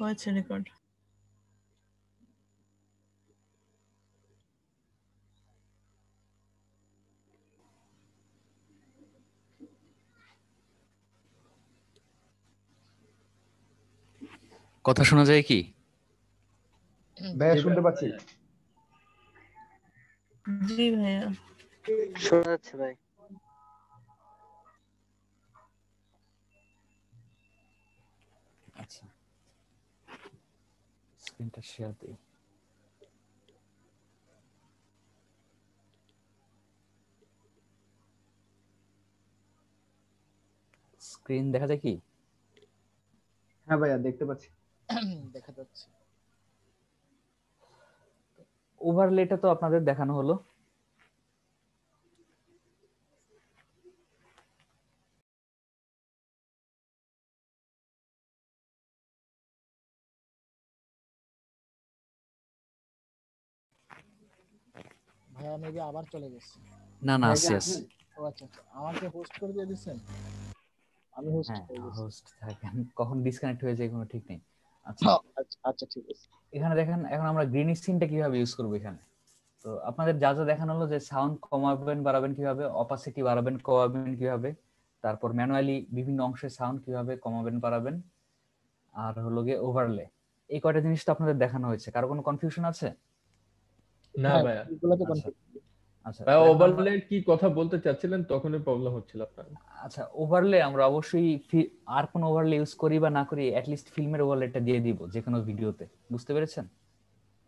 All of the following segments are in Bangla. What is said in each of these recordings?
হয়েছে রেকর্ড। কথা শোনা যায় কি? ভাইয়া শুনতে পাচ্ছি। জি ভাইয়া। শোনা যাচ্ছে ভাই। আচ্ছা, স্ক্রিনটা শেয়ার দিই। স্ক্রিন দেখা যায় কি? হ্যাঁ ভাইয়া দেখতে পাচ্ছি। দেখা যাচ্ছে। ওভারলেটা তো আপনাদের দেখানো হলো। ভাইয়া মেবি আবার চলে গেছে। না না, ভাইয়া কি আসছি আসছি। আছেন? ও আচ্ছা আচ্ছা, আমাকে হোস্ট করে দিয়ে দিচ্ছেন। আমি হোস্ট হ্যাঁ, হয়ে গেছি। হোস্ট থাকেন, কখন ডিসকানেক্ট হয়ে যায় কোনো ঠিক নেই। আচ্ছা, আচ্ছা আচ্ছা ঠিক আছে। এখানে দেখেন এখন আমরা গ্রিন স্ক্রিনটা কিভাবে ইউজ করবো এখানে। তো আপনাদের যা যা দেখানো হলো যে সাউন্ড কমাবেন বাড়াবেন কিভাবে, অপাসিটি বাড়াবেন কমাবেন কিভাবে, তারপর ম্যানুয়ালি বিভিন্ন অংশের সাউন্ড কিভাবে কমাবেন বাড়াবেন, আর হলো গিয়ে ওভারলে। এই কয়টা জিনিস তো আপনাদের দেখানো হয়েছে। কারো কোনো কনফিউশন আছে? না হ্যাঁ ভাইয়া। এগুলোতে আচ্ছা কনফিউজ। আচ্ছা, ভাইয়া তো এখন আমরা ওভারলে কি কথা বলতে চাচ্ছিলেন, তখনই প্রবলেম হচ্ছিল আপনার। আচ্ছা ওভারলে আমরা অবশ্যই আর কোন ওভারলে ইউজ করি বা না করি, অ্যাট লিস্ট ফিল্মের ওভারলেটা দিয়ে দিব যে কোনো ভিডিওতে। বুঝতে পেরেছেন?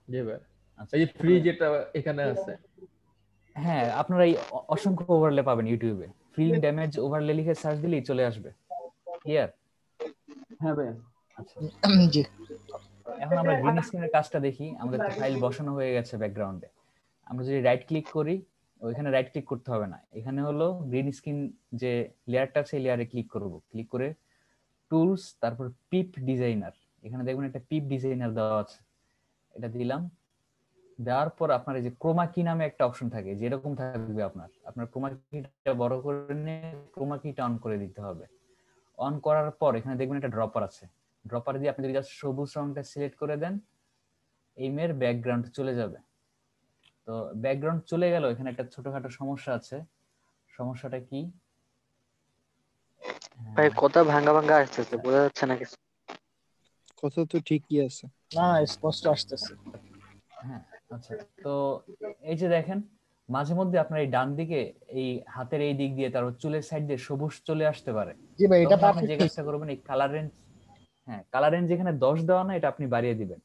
জি ভাই, আচ্ছা, এই যে ফ্রি যেটা এখানে আছে। হ্যাঁ, আপনারা এই অসংখ্য ওভারলে পাবেন ইউটিউবে। ফিল্ম ড্যামেজ ওভারলে লিখে সার্চ দিলেই চলে আসবে। ক্লিয়ার? হ্যাঁ ভাইয়া। আচ্ছা, জি এখন আমরা গ্রিন স্ক্রিনের কাজটা দেখি। আমাদের তো ফাইল বসানো হয়ে গেছে ব্যাকগ্রাউন্ডে। আমরা যদি রাইট ক্লিক করি, ওইখানে রাইট ক্লিক করতে হবে না, এখানে হলো গ্রিন স্ক্রিন যে লেয়ারটা আছে এই লেয়ারে ক্লিক করব। ক্লিক করে টুলস, তারপর পিপ ডিজাইনার, এখানে দেখবেন একটা পিপ ডিজাইনার দেওয়া আছে, এটা দিলাম। দেওয়ার পর আপনার এই যে ক্রোমা কি নামে একটা অপশন থাকে, যেরকম থাকবে আপনার আপনার ক্রোমা কিটা বড় করে নিয়ে ক্রোমা কিটা অন করে দিতে হবে। অন করার পর এখানে দেখবেন একটা ড্রপার আছে, ড্রপার দিয়ে আপনি যদি জাস্ট সবুজ রংটা সিলেক্ট করে দেন, এইমের ব্যাকগ্রাউন্ড চলে যাবে। তো ব্যাকগ্রাউন্ড চলে গেল, এখানে একটা ছোটখাটো সমস্যা আছে। সমস্যাটা কি? ভাই কথা ভাঙা ভাঙা আসতেছে, আচ্ছা, বোঝা যাচ্ছে না কিছু। কথা তো ঠিকই আছে। না স্পষ্ট আসতেছে। হ্যাঁ, আচ্ছা। তো এই যে দেখেন, মাঝে মধ্যে আপনার এই ডান দিকে এই হাতের এই দিক দিয়ে তারপর চুলের সাইড দিয়ে সবুজ চলে আসতে পারে। জি ভাই এটা তখন আপনি যে পারফেক্ট। কাজটা করবেন, এই কালার রেঞ্জ, হ্যাঁ কালার রেঞ্জ যেখানে 10 দেওয়া না, এটা আপনি বাড়িয়ে দিবেন।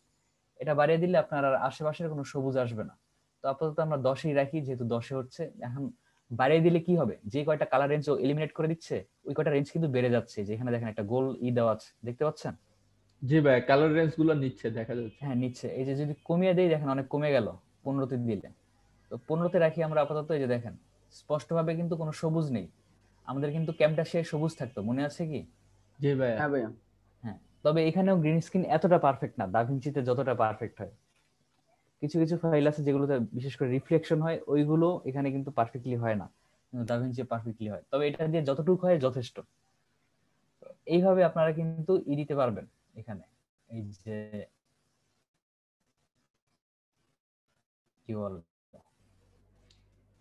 এটা বাড়িয়ে দিলে আপনার আর আশেপাশের কোনো সবুজ আসবে না। তো আপাতত আমরা 10ই রাখি, যেহেতু 10এ হচ্ছে। এখন বাড়িয়ে দিলে কি হবে, যে কয়টা কালার রেঞ্জ ও এলিমিনেট করে দিচ্ছে, ওই কয়টা রেঞ্জ কিন্তু বেড়ে যাচ্ছে। যেখানে দেখেন একটা গোল দেওয়া আছে, দেখতে পাচ্ছেন? জি ভাই, কালার রেঞ্জ গুলো নিচ্ছে, দেখা যাচ্ছে। হ্যাঁ নিচ্ছে। এই যে যদি কমিয়ে দেই, দেখেন অনেক কমে গেল 15তে দিলে। তো 15তে রাখি আমরা আপাতত। এই যে দেখেন স্পষ্টভাবে কিন্তু কোনো সবুজ নেই। আমাদের কিন্তু ক্যামটা সবুজ থাকতো, মনে আছে কি? জি ভাইয়া। হ্যাঁ ভাইয়া। হ্যাঁ, তবে এখানেও গ্রিন স্ক্রিন এতটা পারফেক্ট না, দাভিঞ্চিতে যতটা পারফেক্ট হয়। কিছু কিছু ফাইল আছে যেগুলোতে বিশেষ করে রিফ্লেকশন হয়, ওইগুলো এখানে কিন্তু পারফেক্টলি হয় না, কিন্তু দাভিঞ্চি পারফেক্টলি হয়। তবে এটা দিয়ে যতটুকু হয় যথেষ্ট। এইভাবে আপনারা কিন্তু দিতে পারবেন এখানে। এই যে কি বল,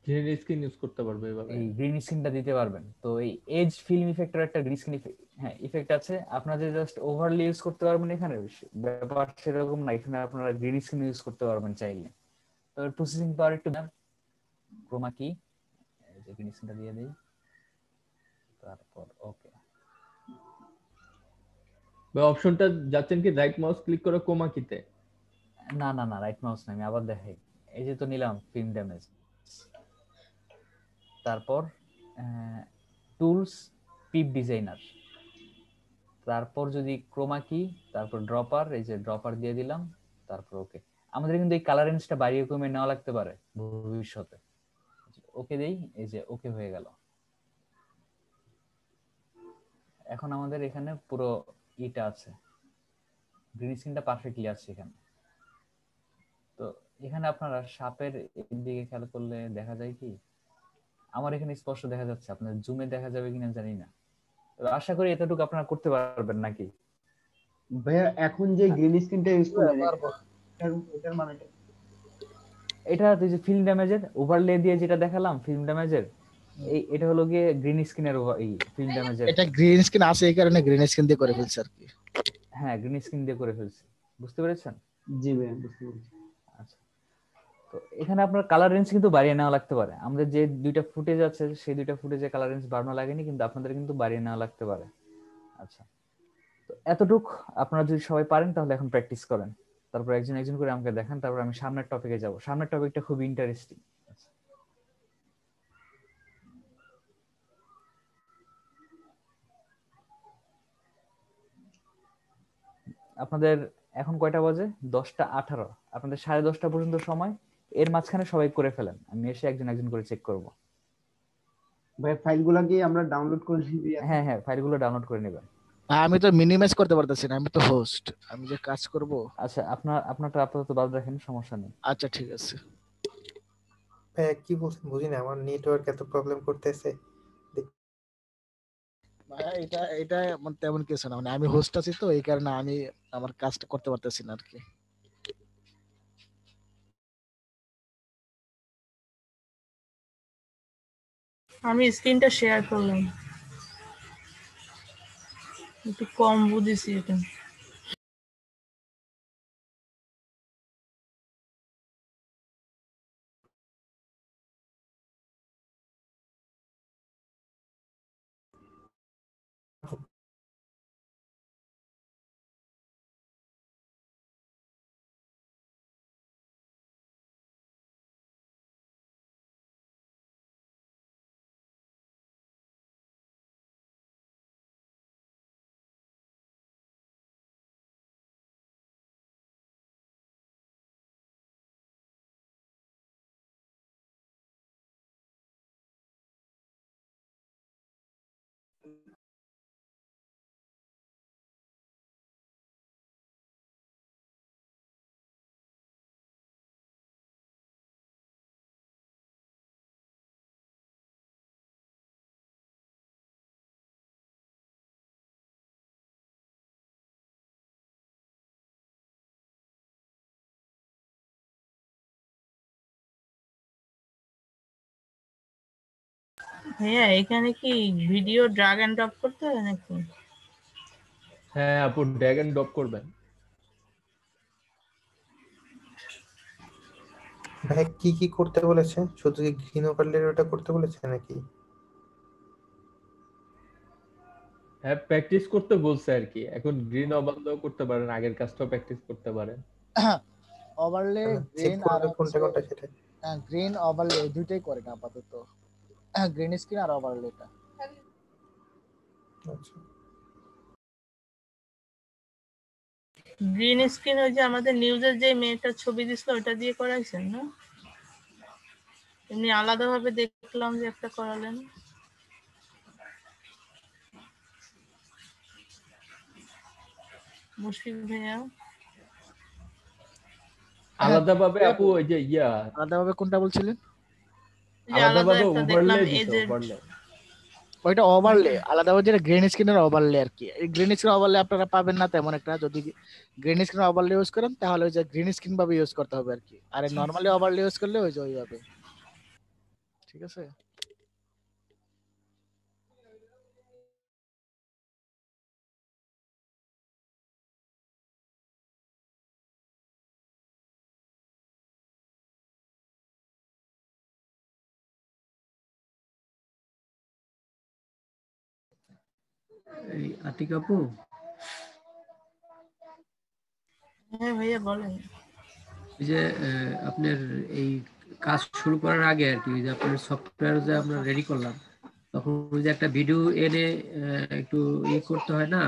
গ্রিন স্ক্রিন ইউজ করতে পারবে এভাবে। এই গ্রিন স্ক্রিনটা দিতে পারবেন। তো এই এজ ফিল্ম ইফেক্টের একটা গ্রিন স্ক্রিন হ্যাঁ ইফেক্ট আছে। আপনারা যে জাস্ট ওভারলি ইউজ করতে পারবেন এখানে, ব্যাপার সেরকম না। এখানে আপনারা গ্রিন স্ক্রিন ইউজ করতে পারবেন চাইলে। তো প্রসেসিং পাওয়ার একটু দাম, ক্রোমা কি, এই যে গ্রিন স্ক্রিনটা দিয়ে দেই, তারপর ওকে। ভাই অপশনটা যাচ্ছেন কি রাইট মাউস ক্লিক করে কোমা কিতে? না না না, রাইট মাউস না, আমি আবার দেখাই। এই যে তো নিলাম ফিল্ম ড্যামেজ, তারপর টুলস, পিপ ডিজাইনার, তারপর যদি ক্রোমা কি, তারপর ড্রপার, এই যে ড্রপার দিয়ে দিলাম, তারপর ওকে। আমাদের কিন্তু এই কালার রেঞ্জটা বাড়িয়ে কমিয়ে নেওয়া লাগতে পারে ভবিষ্যতে। ওকে দেই, এই যে ওকে হয়ে গেল। এখন আমাদের এখানে পুরো ইটা আছে, গ্রিন স্ক্রিনটা পারফেক্টলি আছে এখানে। তো এখানে আপনারা সাপের দিকে খেয়াল করলে দেখা যায় কি, আমার এখানে স্পষ্ট দেখা যাচ্ছে, আপনার জুমে দেখা যাবে কিনা জানি না। তো আশা করি এতটুকু আপনারা করতে পারবেন নাকি? ভাইয়া এখন যে গ্রিন স্ক্রিনটা ইউজ করলেন পারবো। এটার মানেটা এটা তুই যে ফিল্ম ড্যামেজের ওভারলে দিয়ে যেটা দেখালাম ফিল্ম ড্যামেজের, এটা হলো গিয়ে গ্রিন স্ক্রিনের এই ফিল্ম ড্যামেজের। এটা গ্রিন স্ক্রিন আছে এই কারণে গ্রিন স্ক্রিন দিয়ে করে ফেলছে আর কি। হ্যাঁ, গ্রিন স্ক্রিন দিয়ে করে ফেলছি, বুঝতে পেরেছেন? জি ভাইয়া বুঝতে পেরেছি। আচ্ছা, তো এখানে আপনার কালার রেঞ্জ কিন্তু বাড়িয়ে নেওয়া লাগতে পারে। আমাদের যে দুইটা ফুটেজ আছে সেই দুইটা ফুটেজে কালার রেঞ্জ বাড়ানো লাগেনি, কিন্তু আপনাদের কিন্তু বাড়িয়ে নেওয়া লাগতে পারে। আচ্ছা, তো এতটুক আপনারা যদি সবাই পারেন তাহলে এখন প্র্যাকটিস করেন, তারপর একজন একজন করে আমাকে দেখান, তারপর আমি সামনের টপিকে যাব। সামনের টপিকটা খুব ইন্টারেস্টিং। আপনাদের এখন কয়টা বাজে? 10টা 18। আপনাদের 10:30 পর্যন্ত সময়, এর মাঝখানে সবাই করে ফেলেন, আমি এসে একজন একজন করে চেক করব। ভাই ফাইলগুলো কি আমরা ডাউনলোড করে নিবি? হ্যাঁ হ্যাঁ, ফাইলগুলো ডাউনলোড করে নেবেন। আমি তো মিনিমাইজ করতে পারতেছি না, আমি তো হোস্ট, আমি যে কাজ করব। আচ্ছা, আপনারটা আপাতত বাদ রাখেন, সমস্যা নেই। আচ্ছা ঠিক আছে। কি বলছেন বুঝি না, আমার নেটওয়ার্ক এত প্রবলেম করতেছে। ভাই এটা এটা তেমন কিছু না, মানে আমি হোস্ট আছি তো এই কারণে আমি আমার কাজটা করতে পারতেছি না আর কি। আমি স্ক্রিনটা শেয়ার করলাম, একটু কম বুঝেছি এটা। ভাইয়া এখানে কি ভিডিও ড্রাগ এন্ড ড্রপ করতে হবে নাকি? হ্যাঁ আপু, ড্র্যাগ এন্ড ড্রপ করবেন। ভাই কি কি করতে বলেছে? শুধু কি গ্রিন ওভারলের ওটা করতে বলেছে নাকি? হ্যাঁ, প্র্যাকটিস করতে বলছে আর কি। এখন গ্রিন ওভারলেও করতে পারেন, আগের কাজটাও প্র্যাকটিস করতে পারেন। ওভারলে চেক গ্রিন আর করবে কোনটা কোনটা সেটা। গ্রিন ওভারলে দুইটাই করে না আপাতত, গ্রিন স্ক্রিন আর ওভারলেটা। আচ্ছা, গ্রিন স্ক্রিন ওই যে আমাদের নিউজের যে মেয়েটার ছবি দিছিল ওটা দিয়ে করাইছেন না? এমনি আলাদাভাবে দেখলাম যে একটা করালেন। মুশফিক ভাইয়া আলাদাভাবে আপু ওই যে আলাদাভাবে কোনটা বলছিলেন? যে আলাদা আলাদাভাবে একটা ওভারলে দেখলাম দিতে, এজেন্ট। ওভারলে। ওইটা ওভারলে আলাদাভাবে, যেটা গ্রিন স্ক্রিনের ওভারলে আর কি। এই গ্রিন স্ক্রিন ওভারলে আপনারা পাবেন না তেমন একটা। যদি গ্রিন স্ক্রিন ওভারলে ইউজ করেন তাহলে ওই যে গ্রিন স্ক্রিন ভাবে ইউজ করতে হবে আর কি। আর নরমালি ওভারলে ইউজ করলে ওই যে ওইভাবে। ঠিক আছে। এই আতিক আপু, হ্যাঁ ভাইয়া বলেন। এই যে আপনার এই কাজ শুরু করার আগে আর কি, ওই যে আপনার সফটওয়্যার যে আমরা রেডি করলাম, তখন ওই যে একটা ভিডিও এনে একটু করতে হয় না,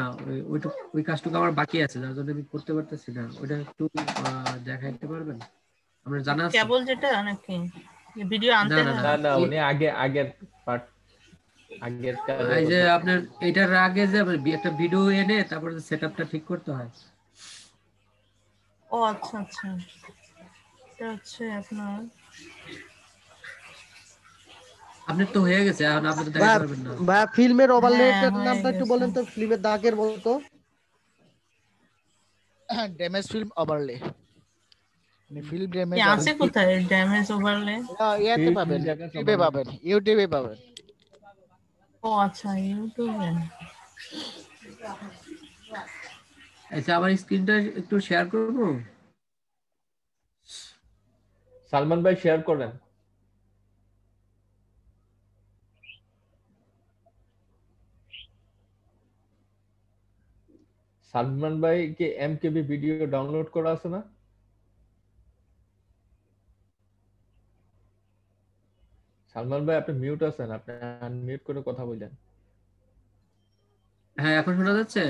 ওই কাজটুকু আমার বাকি আছে, যার জন্য আমি করতে পারতেছি না। ওটা একটু দেখাইতে পারবেন? আপনার জানা আছে? কেবল যেটা নাকি ভিডিও আনতে না, হয়? না না, উনি আগের পার্ট, আগের কাজের এই যে কথা। আপনার এটার আগে যে একটা ভিডিও এনে তারপরে সেটআপটা ঠিক করতে হয়। ও আচ্ছা আচ্ছা, এটা হচ্ছে আপনার আপনার তো হয়ে গেছে, এখন আপনি তো দেখাতে পারবেন না। বা ফিল্মের ওভারলেটার হয়ে নামটা একটু গেছে। বলেন তো, ফিল্মের দাগের মতো। ড্যামেজ ফিল্ম ওভারলে, মানে ফিল্ম ড্যামেজ আছে কোথায় ড্যামেজ ওভারলে? ইয়াতে পাবেন, ইউটিউবে পাবেন, ইউটিউবে পাবেন। ও আচ্ছা, ইউটিউবে। আচ্ছা, আমার স্ক্রিনটা একটু শেয়ার করব। সালমান ভাই শেয়ার করেন। সালমান ভাই কি এমকেবি ভিডিও ডাউনলোড করা আছে না? সালমান ভাই আপনি মিউট আছেন, আপনি আনমিউট করে কথা বলেন। হ্যাঁ, এখন শোনা যাচ্ছে?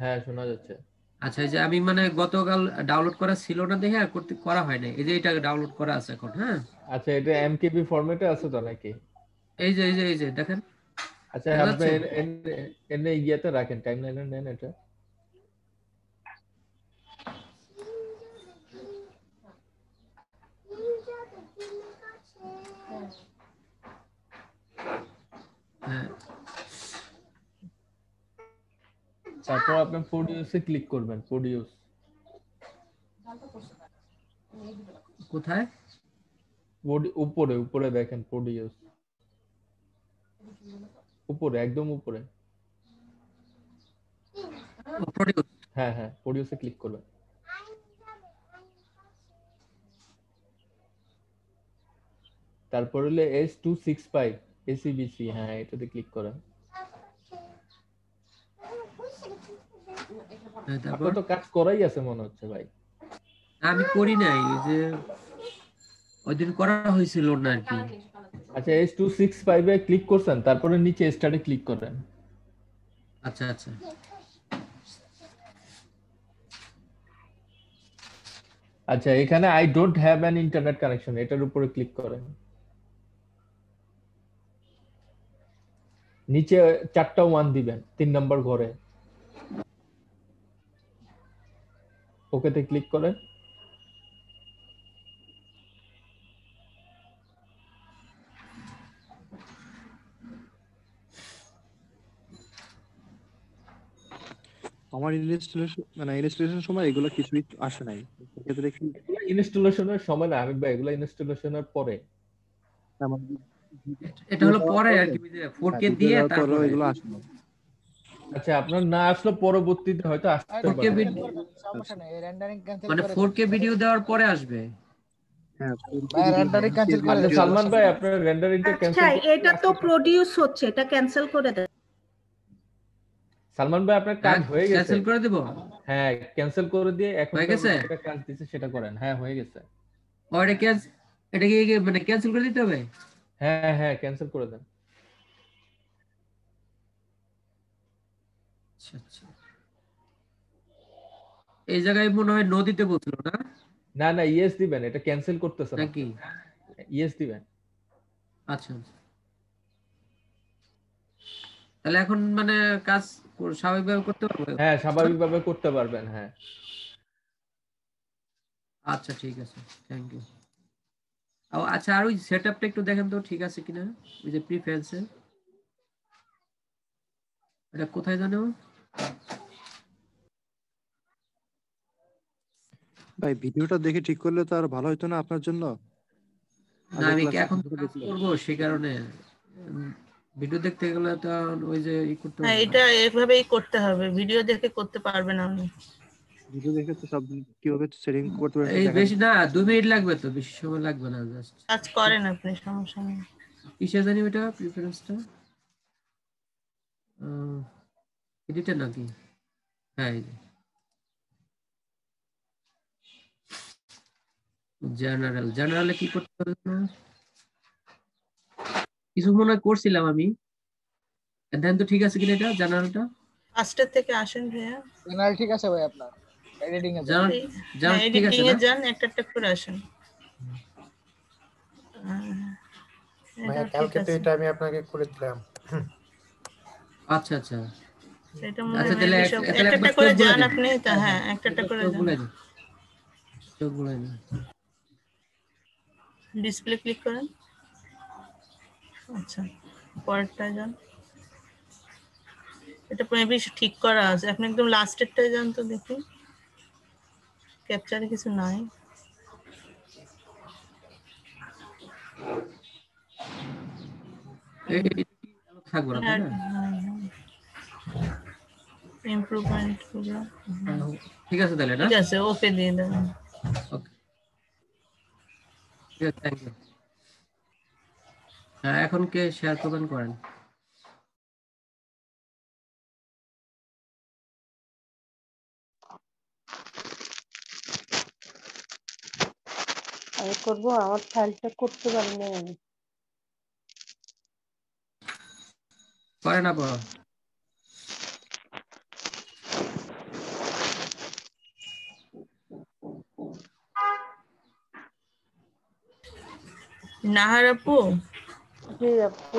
হ্যাঁ, শোনা যাচ্ছে। আচ্ছা, এই যে আমি মানে গতকাল ডাউনলোড করা ছিল না দেখে আর করা হয় না, এই যে এটা ডাউনলোড করা আছে এখন। হ্যাঁ, আচ্ছা, এটা এমকেবি ফরম্যাটে আছে তো নাকি? এই যে দেখেন। আচ্ছা, আপনি এনে ইয়াতে রাখেন, টাইমলাইনে নেন এটা। হ্যাঁ, তারপর আপনি প্রোডিউসে ক্লিক করবেন। প্রোডিউস কোথায়? উপরে উপরে দেখেন, প্রোডিউস উপরে, একদম উপরে। হ্যাঁ হ্যাঁ, প্রোডিউসে ক্লিক করবেন। তারপর হলো S265 ACBC, হ্যাঁ এটাতে ক্লিক করেন। আপনার তো কাজ করাই আছে মনে হচ্ছে ভাই। আমি করি নাই, ওই যে ওইদিন করা হয়েছিল না আর কি। আচ্ছা, S265 এ ক্লিক করছেন, তারপরে নিচে স্টার্টে ক্লিক করেন। আচ্ছা আচ্ছা, আচ্ছা, এখানে I don't have an internet connection, এটার উপরে ক্লিক করেন। নিচে 4টা 1 দিবেন 3 নম্বর ঘরে, ওকেতে ক্লিক করেন। আমার ইনস্টলেশন সময় এগুলো কিছুই আসে নাই, সেক্ষেত্রে কি ইনস্টলেশনের সময় না আমি ভাই, এগুলো ইনস্টলেশনের পরে। এটা হলো পরে আর কি, 4K দিয়ে তারপরে এগুলো আসে না। আচ্ছা, আপনার না আসলে পরবর্তীতে হয়তো আসতে পারে। সমস্যা নেই, রেন্ডারিং ক্যান্সেল মানে করে 4K ভিডিও দেওয়ার পরে আসবে। হ্যাঁ, ভাই রেন্ডারিং ক্যান্সেল করে আচ্ছা দেন। সালমান ভাই, আপনার রেন্ডারিংটা আচ্ছা, ক্যান্সেল এটা তো প্রোডিউস হচ্ছে, এটা ক্যান্সেল করে দেন। সালমান ভাই আপনার কাজ হয়ে গেছে। ক্যান্সেল করে দেব? হ্যাঁ, ক্যান্সেল করে দিয়ে এখন হয়ে গেছে? যেটা কাজ দিছে সেটা করেন। হ্যাঁ, হয়ে গেছে। এটা কি মানে ক্যান্সেল করে দিতে হবে? হ্যাঁ হ্যাঁ, ক্যান্সেল করে দেন। আচ্ছা আচ্ছা, এই জায়গায় মনে হয় নো দিতে বলছিল না? না না, ইয়েস দিবেন, এটা ক্যান্সেল করতেছে নাকি? ইয়েস দিবেন। আচ্ছা, তাহলে এখন মানে কাজ স্বাভাবিকভাবে করতে পারবো? হ্যাঁ, স্বাভাবিকভাবে করতে পারবেন। হ্যাঁ, আচ্ছা ঠিক আছে, থ্যাংক ইউ। আচ্ছা, আর ওই সেটআপটা একটু দেখেন তো ঠিক আছে কিনা, ওই যে প্রিফারেন্সে এটা কোথায় জানো ভাই? ভিডিওটা দেখে ঠিক করলে তো আর ভালো হতো না আপনার জন্য? না, আমি এখন কাজ করব সেই কারণে ভিডিও দেখতে গেলে তো ওই যে করতে হবে। এটা এভাবেই করতে হবে, ভিডিও দেখে করতে পারবে না। আমি ভিডিও দেখে তো সব কিভাবে সেটিং করতে পারবেন এই বেশি না, 2 মিনিট লাগবে, তো বেশি সময় লাগবে না। জাস্ট কাজ করেন আপনি, সমস্যা নেই। কিসে জানি ওটা প্রিফারেন্সটা এডিটর নাকি? হ্যাঁ, জেনারেলে কি করতে হবে কিছু মনে করছিলাম আমি, দেন তো ঠিক আছে কিনা এটা জেনারেলটা? ফার্স্টের থেকে আসেন ভাইয়া। জেনারেল ঠিক আছে ভাই, আপনার এডিটিং এ যান, ঠিক আছে এডিটিং এ না? যান, একটা একটা করে আসেন। ভাই কালকে তো এটা আমি আপনাকে করে দিলাম। আচ্ছা আচ্ছা, এটা মনে আচ্ছা হয় তাহলে একটা একটা করে যান আপনি। হ্যাঁ, একটা একটা করে যান। ডিসপ্লে ক্লিক করেন। আচ্ছা, পরেরটা যান। এটা মেবি ঠিক করা আছে, আপনি একদম লাস্টেরটায় যান তো দেখি। ক্যাপচারে কিছু নাই। থাকবো না, তাই না? ইমপ্রুভমেন্ট গুলো ঠিক আছে তাহলে না? ঠিক আছে, ওকে দিয়ে দেবেন। ওকে, ঠিক আছে, থ্যাংক ইউ। হ্যাঁ, এখন কে শেয়ার করবেন করেন। আমি করবো, আমার ফাইলটা করতে পারি না আমি। করেন আপা। নাহার আপু? জি আপু।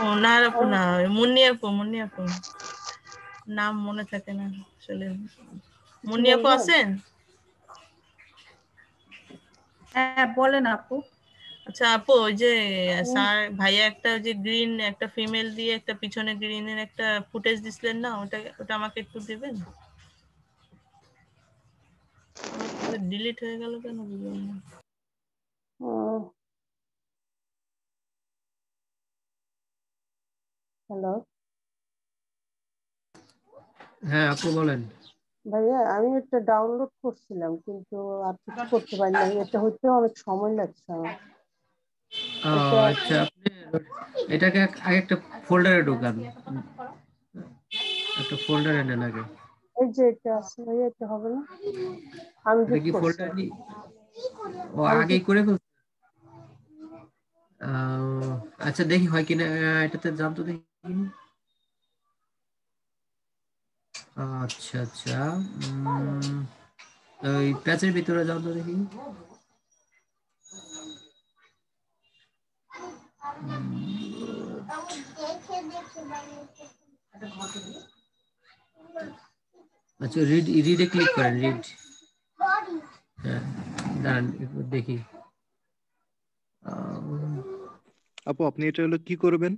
ও নাহার আপু না, মুন্নি আপু, মুন্নি আপু নাম মনে থাকে না আসলে। মুন্নি আপু আছেন? হ্যাঁ বলেন আপু। আচ্ছা আপু, ওই যে স্যার ভাইয়া একটা যে গ্রিন একটা ফিমেল দিয়ে একটা পিছনে গ্রিনের একটা ফুটেজ দিছিলেন না, ওটা আমাকে একটু দিবেন? ডিলিট হয়ে গেল কেন বুঝলাম না। হ্যালো হ্যাঁ আপু বলেন। ভাইয়া, আমি এটা ডাউনলোড করছিলাম কিন্তু আর কিছু করতে পারি না। এটা হচ্ছে অনেক সময় লাগছে আমার। আচ্ছা, আপনি এটাকে আগে একটা ফোল্ডারে ঢোকান, একটা ফোল্ডারে নেন আগে। এই যে এটা আছে ভাইয়া, এটা হবে না? আমি এটা কি ফোল্ডার ও আগেই করে ফেলছেন? আচ্ছা দেখি হয় কিনা, এটাতে যান তো দেখি। আচ্ছা আচ্ছা, ওই প্যাচের ভিতরে যাও তো দেখি। আচ্ছা, রিডে ক্লিক করেন, রিড। হ্যাঁ দাঁড়ান দেখি। আপু আপনি এটা হলো কি করবেন,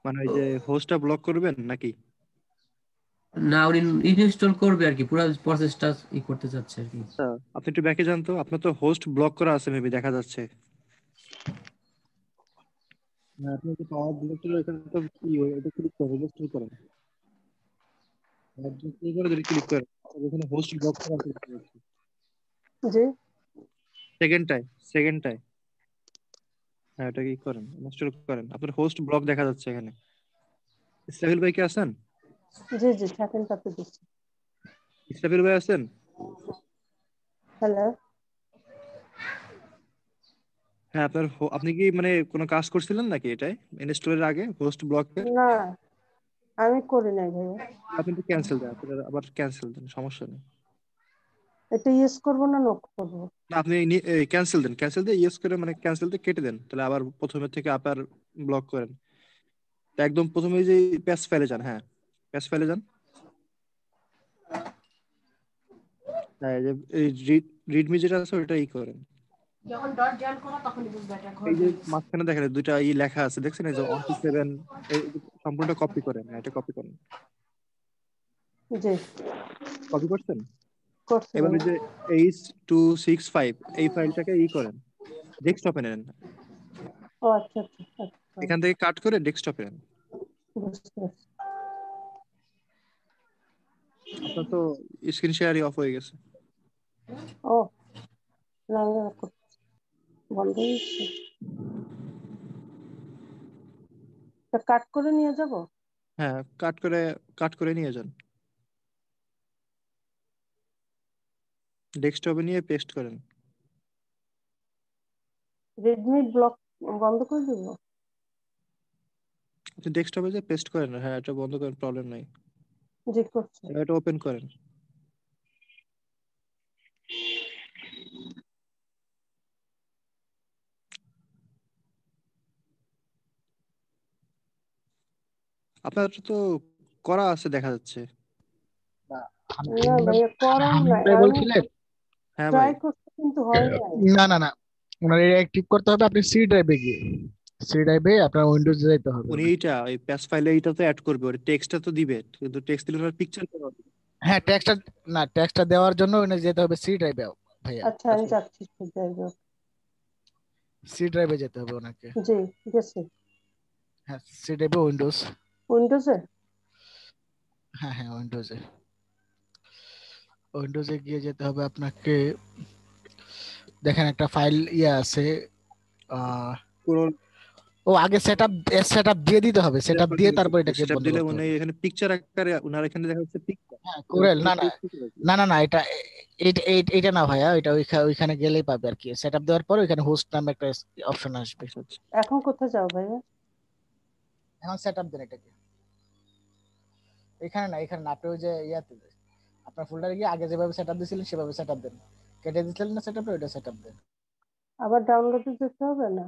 মানে ওই যে হোস্টটা ব্লক করবেন নাকি? না, উনি ইনস্টল করবে আর কি, পুরো প্রসেসটা করতে চাচ্ছে আর কি। আচ্ছা, আপনি একটু ব্যাকে যান তো, আপনার তো হোস্ট ব্লক করা আছে মেবি দেখা যাচ্ছে। হ্যাঁ, আপনি কি পাওয়ার ডিরেক্টরি এখানে তো কি এটা ক্লিক করে রেজিস্টার করেন, রেজিস্টার করে যদি ক্লিক করেন এখানে হোস্ট ব্লক করা আছে। জি সেকেন্ডটায় হ্যাঁ এটা কি করেন, ইনস্টল করেন, আপনার হোস্ট ব্লক দেখা যাচ্ছে এখানে। ইসরাফিল ভাই কি আছেন? জি জি, সেকেন্ডটাতে দিচ্ছি। ইসরাফিল ভাই আছেন? হ্যালো হ্যাঁ আপনার আপনি কি মানে কোনো কাজ করছিলেন নাকি এটাই ইনস্টলের আগে হোস্ট ব্লকের? না, আমি করি নাই ভাইয়া। আপনি তো ক্যান্সেল দেন, আপনার আবার ক্যান্সেল দেন, সমস্যা নেই। এটা ইউজ করবো না নক করবো? না আপনি ক্যান্সেল দেন, ক্যান্সেল দিয়ে ইউজ করে মানে ক্যান্সেল দিয়ে কেটে দেন, তাহলে আবার প্রথমে থেকে আবার ব্লক করেন। তো একদম প্রথমে যে প্যাচ ফাইলে যান, হ্যাঁ প্যাচ ফাইলে যান। হ্যাঁ এই যে রিডমি যেটা আছে ওটা করেন। যখন ডট জয়েন করো তখনই বুঝবে এটা ঘর এই যে হয়েছে। মাঝখানে দেখেন দুইটা লেখা আছে, দেখছেন এই যে 127, এই সম্পূর্ণটা কপি করেন, এটা কপি করেন। জি কপি করছেন? করছি এবার ওই ভাইয়া। যে H265 এই ফাইলটাকে করেন, ডেস্কটপে নেন। ও আচ্ছা আচ্ছা আচ্ছা, এখান থেকে কাট করে ডেস্কটপে নেন। বুঝতে পারছি। আপনার তো স্ক্রিন শেয়ারই অফ হয়ে গেছে। ও না, বন্ধ হয়েছে। কাট করে নিয়ে যাব? হ্যাঁ কাট করে নিয়ে যান, ডেস্কটপে নিয়ে পেস্ট করেন। রেডমি ব্লক বন্ধ করে দিব? আপনি ডেস্কটপে যে পেস্ট করেন, হ্যাঁ এটা বন্ধ করেন, প্রবলেম নাই। জি করছি। এবার এটা ওপেন করেন। আপনার তো করা আছে দেখা যাচ্ছে। না ভাইয়া করা নাই, আমি বলছিলেন? হ্যাঁ ভাই। ট্রাই করছি কিন্তু হয় নাই। না না না, ওনার অ্যাক্টিভ করতে হবে। আপনি সি ড্রাইভে গিয়ে, সি ড্রাইভে আপনার উইন্ডোজে যেতে হবে। উনি এইটা ওই প্যাচ ফাইলে এইটা তো অ্যাড করবে, ওর টেক্সটটা তো দিবে, কিন্তু টেক্সট দিলে ওর পিকচার করা হবে। হ্যাঁ টেক্সটটা দেওয়ার জন্য ওখানে যেতে হবে সি ড্রাইভে ভাইয়া। আচ্ছা আমি যাচ্ছি, যাই হোক। সি ড্রাইভে যেতে হবে ওনাকে। জি গেছি। হ্যাঁ সি ড্রাইভে উইন্ডোজে। হ্যাঁ উইন্ডোজে গিয়ে যেতে হবে আপনাকে। দেখেন একটা ফাইল আছে। ও আগে সেটআপ দিয়ে দিতে হবে, সেটআপ দিয়ে তারপর এটাকে স্টেপ বন্ধ দিলে করতে মানে হবে। এখানে পিকচার আকারে ওনার এখানে দেখা যাচ্ছে পিকচার। হ্যাঁ কোরেল না এটা এটা না ভাইয়া, এটা ওইখানে গেলেই পাবে আর কি। সেটআপ দেওয়ার পর ওইখানে হোস্ট নামে একটা অপশন আসবে। এখন কোথায় যাও ভাইয়া? এখন সেটআপ দেন এটাকে। এখানে না আপনি ওই যে ইয়াতে আপনার ফোল্ডারে গিয়ে আগে যেভাবে সেটআপ দিয়েছিলেন সেভাবে সেটআপ দেন। কেটে দিয়েছিলেন না সেটআপে, ওইটা সেটআপ দেন। আবার ডাউনলোডে যেতে হবে না?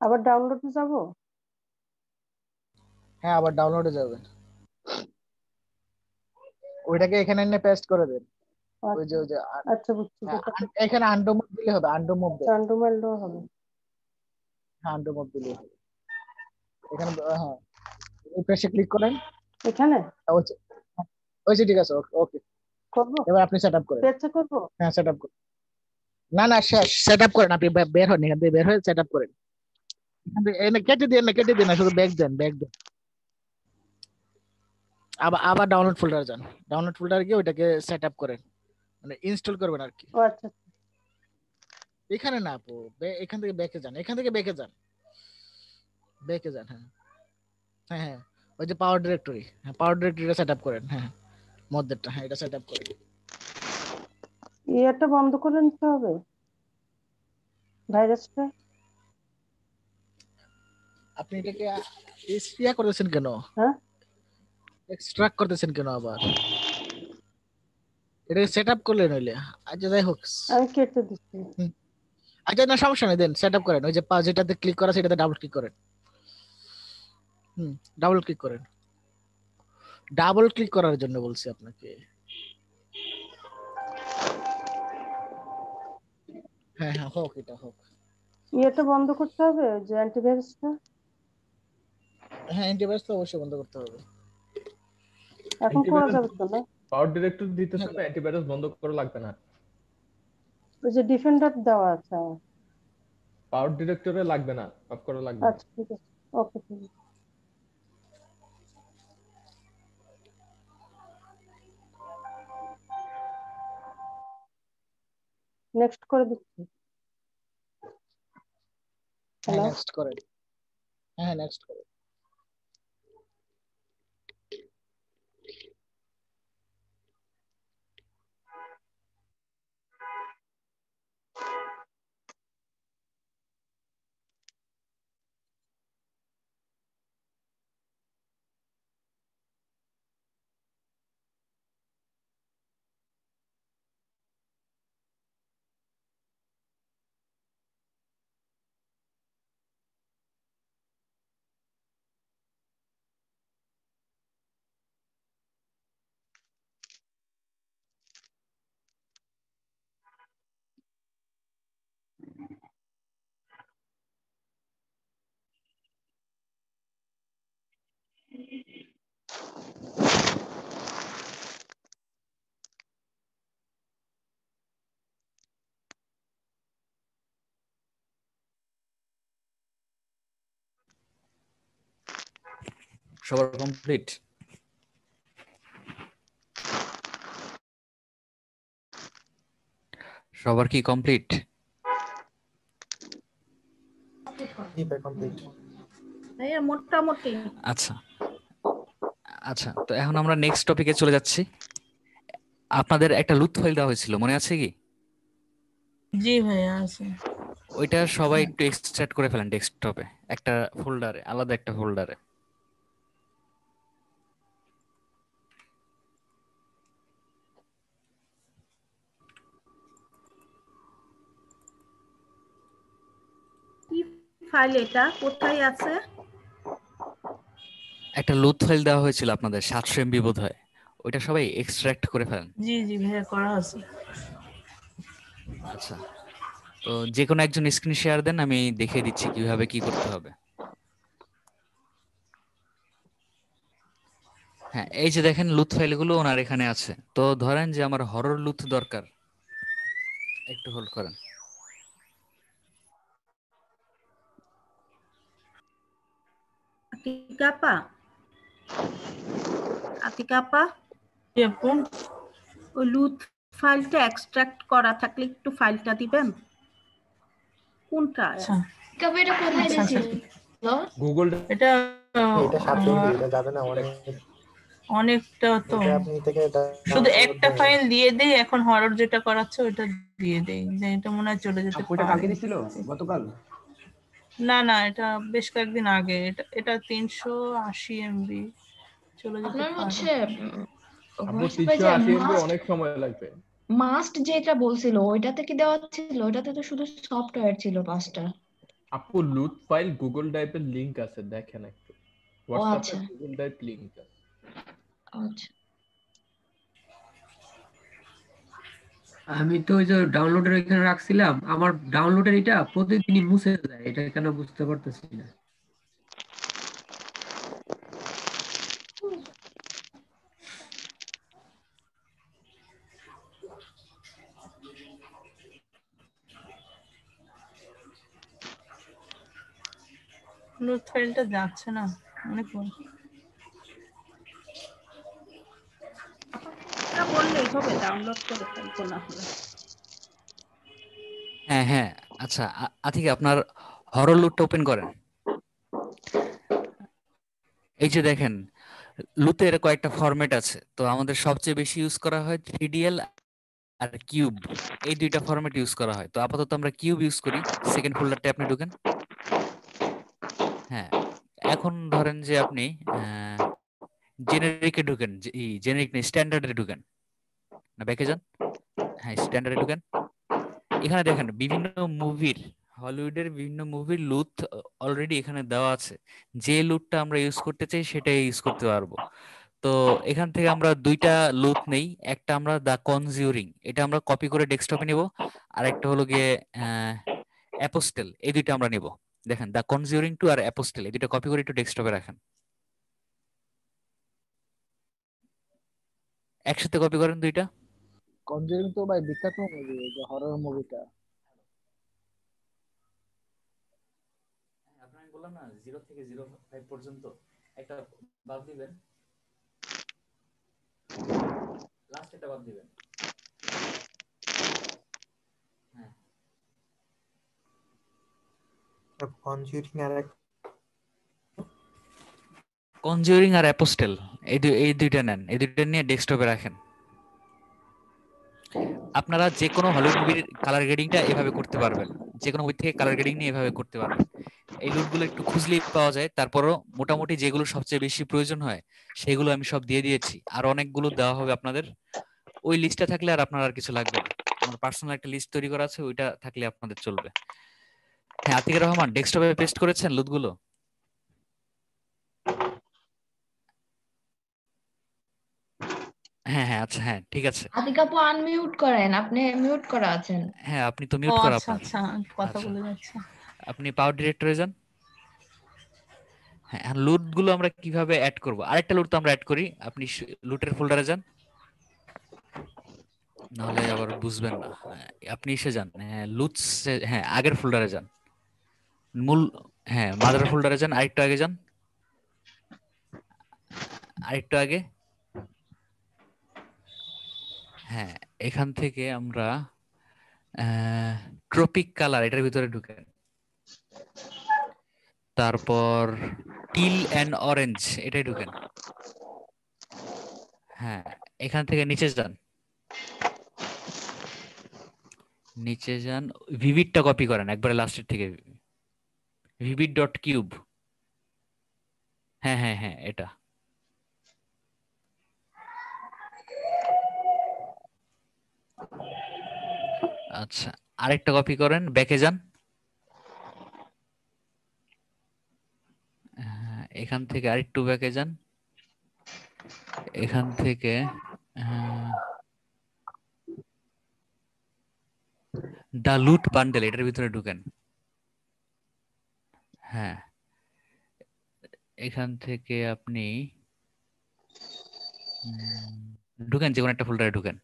আবার ডাউনলোডে যাব? হ্যাঁ আবার ডাউনলোডে যাবেন। ওইটাকে এখানে এনে পেস্ট করে দেন। ওই যে আচ্ছা বুঝছি। এখানে আন্ডু মুভ দিলে হবে, আন্ডু মুভ দেন। আন্ডু মারলেও হবে? হ্যাঁ আন্ডু মুভ দিলে হবে। এখানে হ্যাঁ এই পেজে ক্লিক করেন। এখানে ওই যে ঠিক আছে, ওকে করব। এবার আপনি সেটআপ করেন। পেজে করব? হ্যাঁ সেটআপ করুন। না সেটআপ করেন, আপনি বের হন, এখান থেকে বের হয়ে সেটআপ করেন। এখান থেকে কেটে দিন না, শুধু ব্যাক দেন। আবার ডাউনলোড ফোল্ডার যান। ডাউনলোড ফোল্ডারে গিয়ে ওইটাকে সেটআপ করেন, মানে ইনস্টল করবেন আর কি। আচ্ছা এখানে না আপু, এখান থেকে ব্যাকে যান, হ্যাঁ ওই যে পাওয়ার ডিরেক্টরিটা সেটআপ করেন। হ্যাঁ মধ্যেরটা, হ্যাঁ এটা সেটআপ করেন। এটা বন্ধ করে নিতে হবে ভাইরাসটা। আপনি এটাকে ইয়া করতেছেন কেন? হ্যাঁ এক্সট্রাক্ট করতেছেন কেন আবার? এটা সেটআপ করলে নইলে। আচ্ছা যাই হোক, আমি কেটে দিচ্ছি। আচ্ছা না সমস্যা নেই, দেন সেটআপ করেন। ওই যে যেটাতে ক্লিক করা সেটাতে ডাবল ক্লিক করেন। ডাবল ক্লিক করার জন্য বলছি আপনাকে। হ্যাঁ হোক, এটা হোক। এটা বন্ধ করতে হবে যে অ্যান্টিভাইরাসটা? হ্যাঁ অ্যান্টিভাইরাস তো অবশ্যই বন্ধ করতে হবে। এখন করা যাবে তো না? পাওয়ার ডিরেক্টর দিতে হবে, অ্যান্টিভাইরাস বন্ধ করা লাগবে না। ওই যে ডিফেন্ডার দেওয়া আছে। পাওয়ার ডিরেক্টরে লাগবে না, অফ করা লাগবে। আচ্ছা ঠিক আছে, ওকে ঠিক আছে। নেক্সট করে দিচ্ছি। হ্যাঁ নেক্সট করেন। হ্যাঁ নেক্সট করেন। সবার কমপ্লিট? সবার কি কমপ্লিট? মোটামুটি। আচ্ছা তো এখন আমরা নেক্সট টপিকে চলে যাচ্ছি। আপনাদের একটা লুট ফাইল দেওয়া হয়েছিল, মনে আছে কি? জি ভাইয়া আছে। ওইটা সবাই একটু এক্সট্রাক্ট করে ফেলেন ডেস্কটপে, একটা ফোল্ডারে, আলাদা একটা ফোল্ডারে। কি ফাইল এটা? কোথায় আছে? একটা লুট ফাইল দেওয়া হয়েছিল আপনাদের 700 MB বোধ হয়, ওইটা সবাই এক্সট্রাক্ট করে ফেলেন। জি জি ভাইয়া করা আছে। আচ্ছা তো যে কোনো একজন স্ক্রিন শেয়ার দেন, আমি দেখিয়ে দিচ্ছি কিভাবে কি করতে হবে। হ্যাঁ, এই যে দেখেন লুথ ফাইলগুলো ওনার এখানে আছে। তো ধরেন যে আমার হরর লুথ দরকার, একটু হোল্ড করেন। আতিকা আপা, আতিকা আপা, কি আপু? ওই লুথ ফাইলটা এক্সট্রাক্ট করা থাকলে একটু ফাইলটা দিবেন। কোনটা? আচ্ছা তবে এটা কোথায় আচ্ছা আচ্ছা, দিছিল? গুগল এটা এটা 7 MB, এটা যাবে না অনেক। অনেকটা তো, এটা আপনি থেকে শুধু ডাউনলোড একটা ফাইল দিয়ে দেই এখন, হরর যেটা করাচ্ছে ওটা দিয়ে দেই, যে এটা মনে হয় চলে যেতে ওইটা পারে। কালকে দিছিল গতকাল? না না, এটা বেশ কয়েকদিন আগে। এটা 380 MB, চলে যেতে আপনার পারে। হচ্ছে আপু হোয়াটসঅ্যাপে যে 380 MB মাস্ট অনেক সময় লাগবে। মাস্ট যেটা বলছিল ওইটাতে কি দেওয়া ছিল? ওইটাতে তো শুধু সফটওয়্যার ছিল মাস্টার। আপু লুট ফাইল গুগল ড্রাইভের লিংক আছে, দেখেন একটু। ও হোয়াটসঅ্যাপে আচ্ছা গুগল ড্রাইভ লিংক আছে। আচ্ছা। আমি তো ওই যে ডাউনলোডের এখানে রাখছিলাম, আমার ডাউনলোডের এটা প্রতিদিনই মুছে যায়, এটা কেন বুঝতে পারতেছি না। লুট ফাইলটা যাচ্ছে না অনেক বড়। এটা বললেই হবে, ডাউনলোড করে ফেলবো না হলে। হ্যাঁ হ্যাঁ, আচ্ছা আতিকা আপনার হরর লুটটা ওপেন করেন। এই যে দেখেন লুতের কয়েকটা ফরম্যাট আছে, তো আমাদের সবচেয়ে বেশি ইউজ করা হয় 3DL আর কিউব, এই দুইটা ফরম্যাট ইউজ করা হয়। তো আপাতত আমরা কিউব ইউজ করি। সেকেন্ড ফোল্ডারটা আপনি ঢুকেন। হ্যাঁ, এখন ধরেন যে আপনি জেনারিকে ঢুকেন, জেনারিক নেই, স্ট্যান্ডার্ডে ঢুকেন, না ব্যাকে যান। হ্যাঁ, স্ট্যান্ডার্ডে ঢুকেন। এখানে দেখেন বিভিন্ন মুভির, হলিউডের বিভিন্ন মুভির লুট অলরেডি এখানে দেওয়া আছে। যে লুটটা আমরা ইউজ করতে চাই সেটাই ইউজ করতে পারবো। তো এখান থেকে আমরা দুইটা লুট নেই। একটা আমরা দা কনজিউরিং, এটা আমরা কপি করে ডেস্কটপে নিব। আর একটা হলো গিয়ে অ্যাপোস্টেল, এই দুইটা আমরা নিব। দেখেন দা কনজিউরিং 2 আর অ্যাপোস্টেল, এই দুইটা কপি করে একটু ডেস্কটপে রাখেন। একসাথে কপি করেন দুইটা। কনজিউরিং তো ভাই বিখ্যাত মুভি, এই যে হরর মুভিটা। আপনাকে বললাম না 0 থেকে 05 পর্যন্ত একটা বাদ দিবেন, লাস্ট একটা বাদ দিবেন। হ্যাঁ, কনজিউরিং আর কনজিউরিং আর অ্যাপোস্টেল, এই দুইটা নেন, এই দুইটা নিয়ে ডেস্কটপে রাখেন। আপনারা যে কোনো হলিউড মুভির কালার গ্রেডিংটা এভাবে করতে পারবেন, যে কোনো মুভি থেকে কালার গ্রেডিং নিয়ে এভাবে করতে পারবেন। এই লুটগুলো একটু খুঁজলেই পাওয়া যায়। তারপরও মোটামুটি যেগুলো সবচেয়ে বেশি প্রয়োজন হয় সেগুলো আমি সব দিয়ে দিয়েছি, আর অনেকগুলো দেওয়া হবে আপনাদের। ওই লিস্টটা থাকলে আর আপনার আর কিছু লাগবে না। আমার পার্সোনাল একটা লিস্ট তৈরি করা আছে, ওইটা থাকলে আপনাদের চলবে। হ্যাঁ, আতিকুর রহমান ডেস্কটপে পেস্ট করেছেন লুটগুলো? হ্যাঁ হ্যাঁ, আচ্ছা, হ্যাঁ ঠিক আছে। আতিকা আপু আনমিউট করেন, আপনি মিউট করা আছেন। হ্যাঁ, আপনি তো ও মিউট করা আচ্ছা আপনার। আচ্ছা, কথা আচ্ছা, বলে যাচ্ছে। আপনি পাওয়ার ডিরেক্টরে যান। হ্যাঁ, লুট গুলো আমরা কিভাবে অ্যাড করব, আরেকটা লুট তো আমরা অ্যাড করি। আপনি লুটের ফোল্ডারে যান, নাহলে আবার বুঝবেন না। হ্যাঁ, আপনি এসে যান, হ্যাঁ লুটস, হ্যাঁ আগের ফোল্ডারে যান, মূল, হ্যাঁ মাদার ফোল্ডারে যান, আরেকটু আগে যান, আরেকটু আগে। হ্যাঁ, এখান থেকে আমরা ট্রপিক কালার এটার ভিতরে ঢুকেন। তারপর টিল অ্যান্ড অরেঞ্জ এটাই ঢুকেন। হ্যাঁ, এখান থেকে নিচে যান, নিচে যান, ভিভিডটা কপি করেন একবারে লাস্টের থেকে, ভিভিড ডট কিউব। হ্যাঁ হ্যাঁ হ্যাঁ, এটা। আচ্ছা, আরেকটা কপি করেন, ব্যাকে যান। এখান থেকে আরেকটু ব্যাকে যান, এখান থেকে দা লুট বান্ডেল এটার ভিতরে ঢুকেন। হ্যাঁ, এখান থেকে আপনি ঢুকেন, যে কোনো একটা ফোল্ডারে ঢুকেন।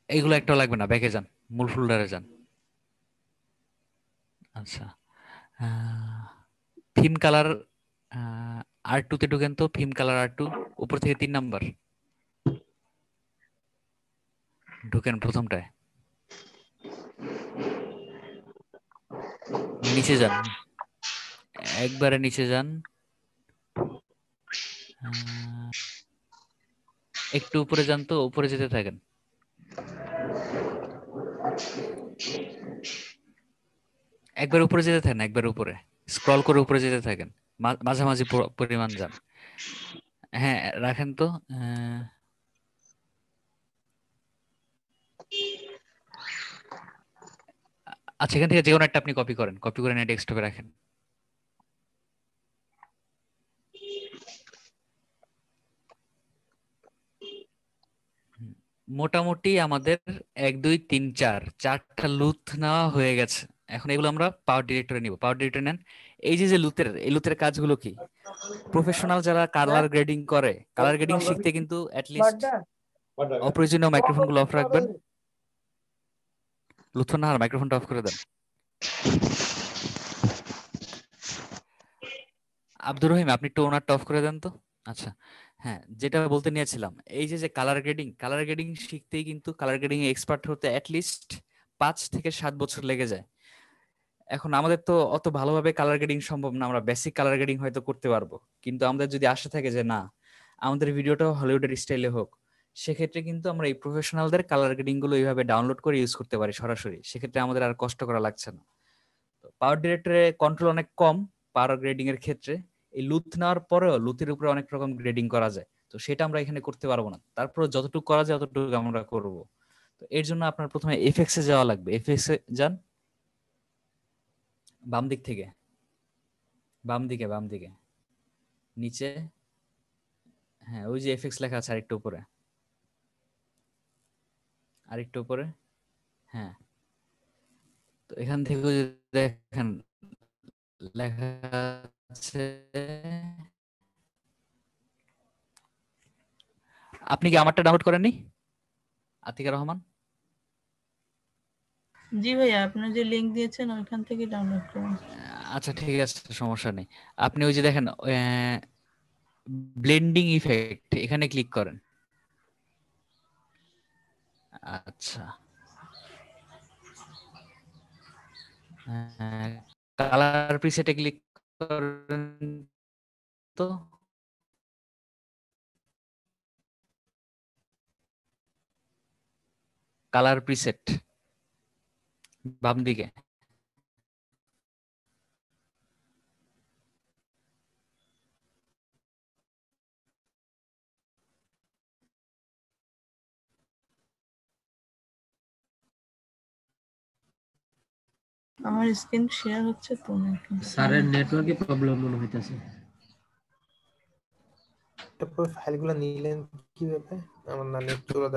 এইগুলো একটা লাগবে না, ব্যাকে যান, মূল ফোল্ডারে যান। আচ্ছা, থিম কালার R2 তে ঢুকেন তো, থিম কালার R2 উপর থেকে 3 নাম্বার ঢুকেন, প্রথমটায় নিচে যান, একবারে নিচে যান, একটু উপরে যান তো, উপরে যেতে থাকেন। একবার উপরে যেতে থাকেন, একবার উপরে স্ক্রল করে উপরে যেতে থাকেন, মাঝামাঝি পরিমাণ যান। হ্যাঁ রাখেন তো। আচ্ছা, এখান থেকে যে কোনো একটা আপনি কপি করেন, কপি করে নিয়ে ডেস্কটপে রাখেন। মোটামুটি আমাদের 1 2 3 4 চারটা লুথ নেওয়া হয়ে গেছে। এখন এগুলো আমরা পাওয়ার ডিরেক্টরে নিব। পাওয়ার ডিরেক্টরে নেন। এই যে লুথের, এই লুথের কাজগুলো কি? প্রফেশনাল যারা কালার গ্রেডিং করে, কালার গ্রেডিং শিখতে কিন্তু অ্যাটলিস্ট অপ্রয়োজনীয় মাইক্রোফোনগুলো অফ রাখবেন। লুথর না, মাইক্রোফোনটা অফ করে দেন। আব্দুর রহিম, আপনি একটু ওনারটা অফ করে দেন তো। আচ্ছা, হ্যাঁ, যেটা বলতে নিয়েছিলাম, এই যে কালার গ্রেডিং শিখতেই কিন্তু, কালার গ্রেডিং এ এক্সপার্ট হতে অ্যাটলিস্ট 5 থেকে 7 বছর লেগে যায়। এখন আমাদের তো অত ভালোভাবে কালার গ্রেডিং সম্ভব না, আমরা বেসিক কালার গ্রেডিং হয়তো করতে পারবো, কিন্তু আমাদের যদি আশা থাকে যে না, আমাদের ভিডিওটাও হলিউডের স্টাইলে হোক, সেক্ষেত্রে কিন্তু আমরা এই প্রফেশনালদের কালার গ্রেডিং গুলো এইভাবে ডাউনলোড করে ইউজ করতে পারি সরাসরি। সেক্ষেত্রে আমাদের আর কষ্ট করা লাগছে না। তো পাওয়ার ডিরেক্টরে কন্ট্রোল অনেক কম পাওয়ার গ্রেডিং এর ক্ষেত্রে। এই লুথ নেওয়ার পরেও লুথের উপরে অনেক রকম গ্রেডিং করা যায়, তো সেটা আমরা এখানে করতে পারবো না। তারপর যতটুকু করা যায় ততটুকু আমরা করব। তো এর জন্য আপনার প্রথমে এফএক্স এ যাওয়া লাগবে। এফএক্স এ যান, বাম দিক থেকে, বাম দিকে নিচে, হ্যাঁ ওই যে এফএক্স লেখা আছে আরেকটু উপরে, হ্যাঁ। তো এখান থেকে দেখেন লেখা আছে, আপনি কি আমারটা ডাউনলোড করেননি আতিকা রহমান? জি ভাইয়া, আপনি যে লিংক দিয়েছেন ওইখান থেকে ডাউনলোড করুন। আচ্ছা ঠিক আছে, সমস্যা নেই। আপনি ওই যে দেখেন ব্লেন্ডিং ইফেক্ট, এখানে ক্লিক করেন। আচ্ছা, কালার প্রিসেটে ক্লিক করেন তো। কালার প্রিসেট বাম দিকে, আমার স্ক্রিন শেয়ার হচ্ছে তো নাকি? স্যারের নেটওয়ার্কে প্রবলেম মনে হইতাছে। তারপর ফাইলগুলো নিলেন কিভাবে? আমার না নেট চলে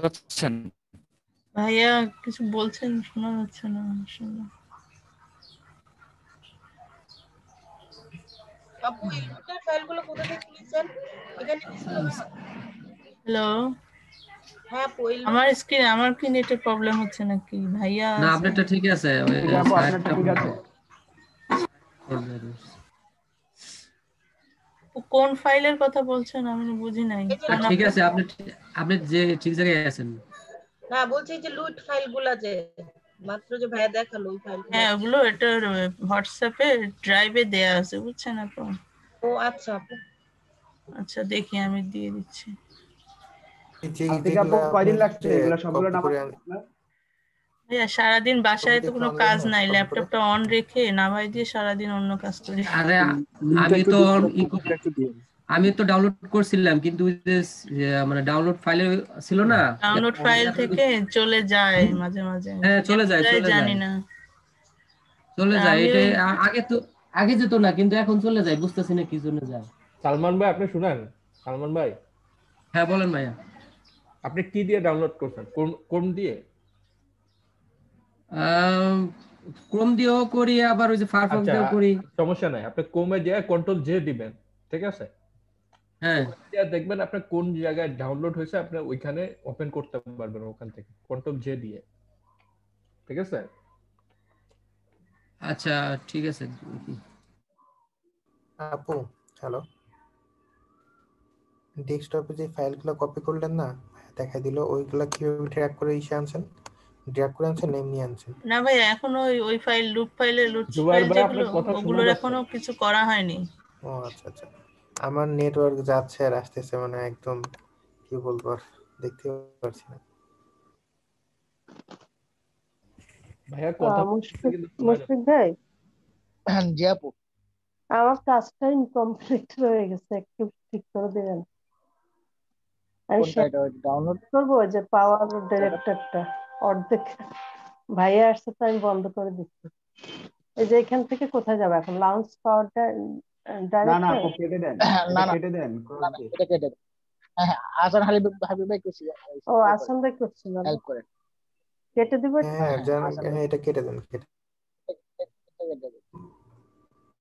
যাচ্ছে। ভাইয়া কিছু বলছেন, শোনা যাচ্ছে না আসলে। আপু এই লুটের ফাইলগুলো কোথা থেকে নিছেন? এখানে হ্যালো, হ্যাঁ আপু, এই আমার স্ক্রিন, আমার কি নেটের প্রবলেম হচ্ছে নাকি ভাইয়া? না, আপনারটা ঠিক আছে, ওই সাইডটা ঠিক আছে। কোন ফাইলের কথা বলছেন আমি বুঝি নাই। ঠিক আছে, আপনি যে ঠিক জায়গায় আছেন। না বলছি যে লুট ফাইলগুলো যে মাত্র যে ভাইয়া দেখালো ওই ফাইল। হ্যাঁ ওগুলো এটা হোয়াটসঅ্যাপে ড্রাইভে দেয়া আছে, বুঝছেন আপু? ও আচ্ছা আপু, আচ্ছা দেখি আমি দিয়ে দিচ্ছি। কয়দিন লাগছে এগুলো সবগুলো নামাতে? ভাইয়া সারাদিন বাসায় তো কোনো কাজ নাই, ল্যাপটপটা অন রেখে নামাই দিয়ে সারাদিন অন্য কাজ করি। আরে আমি তো ডাউনলোড করছিলাম, কিন্তু মানে ডাউনলোড ফাইলে ছিল না, ডাউনলোড ফাইল থেকে চলে যায় মাঝে মাঝে। হ্যাঁ চলে যায়, জানি না, চলে যায়। এটা আগে যেত না, কিন্তু এখন চলে যায়, বুঝতেছি না কি জন্য যায়। সালমান ভাই আপনি শুনেন, সালমান ভাই। হ্যাঁ বলেন ভাইয়া। আপনি কি দিয়ে ডাউনলোড করছেন, কোন দিয়ে? ক্রোম দিয়েও করি, আবার ওই যে ফায়ারফক্স আচ্ছা দিয়েও করি। সমস্যা নাই, আপনি ক্রোমে দিয়ে কন্ট্রোল জে দিবেন, ঠিক আছে? হ্যাঁ ওখানে দিয়ে দেখবেন আপনার কোন জায়গায় ডাউনলোড হয়েছে, আপনি ওইখানে ওপেন করতে পারবেন ওখান থেকে কন্ট্রোল জে দিয়ে, ঠিক আছে? আচ্ছা ঠিক আছে। আপু হ্যালো, ডেস্কটপে যে ফাইলগুলো কপি করলেন না, দেখা দিল ওইগুলা কিভাবে ড্র্যাগ করে ইসে আনছেন? ড্র্যাগ করে আনছেন না এমনি আনছেন? না ভাই এখনো ওই ফাইল লুট ফাইল জুবাইর ভাই যেগুলো আপনার কথা শোনা ওগুলোর যাচ্ছে এখনো না। কিছু করা হয়নি। ও আচ্ছা আচ্ছা, আমার নেটওয়ার্ক যাচ্ছে আর আসতেছে, মানে একদম কি বলবো আর দেখতে পারছি না। ভাইয়া কথা মুশফিক কিন্তু শোনা যাচ্ছে। মুশফিক ভাই, জি আপু। আমার কাজটা ইনকমপ্লিট হয়ে গেছে, একটু ঠিক করে দেবেন। আমি কোনটা এটা ডাউনলোড? করবো ওই যে পাওয়ার ডিরেক্টরটা, অর্ধেক ভাইয়া আসছে তো আমি বন্ধ করে দিচ্ছি। এই যে এখান থেকে কোথায় যাবে এখন? লাউঞ্জ পাওয়ারটা না না ডাইরেক্টর? আপু কেটে দেন, না এটা না কেটে দেন না ক্রস না, দিয়ে। এটা কেটে দেন। হ্যাঁ হ্যাঁ, আসান হাবিব ভাই করছি, ও আসান ভাই করছিল না? হেল্প করে। কেটে দিব? হ্যাঁ হ্যাঁ জান, আসান ভাই হ্যাঁ এটা কেটে দেন, কেটে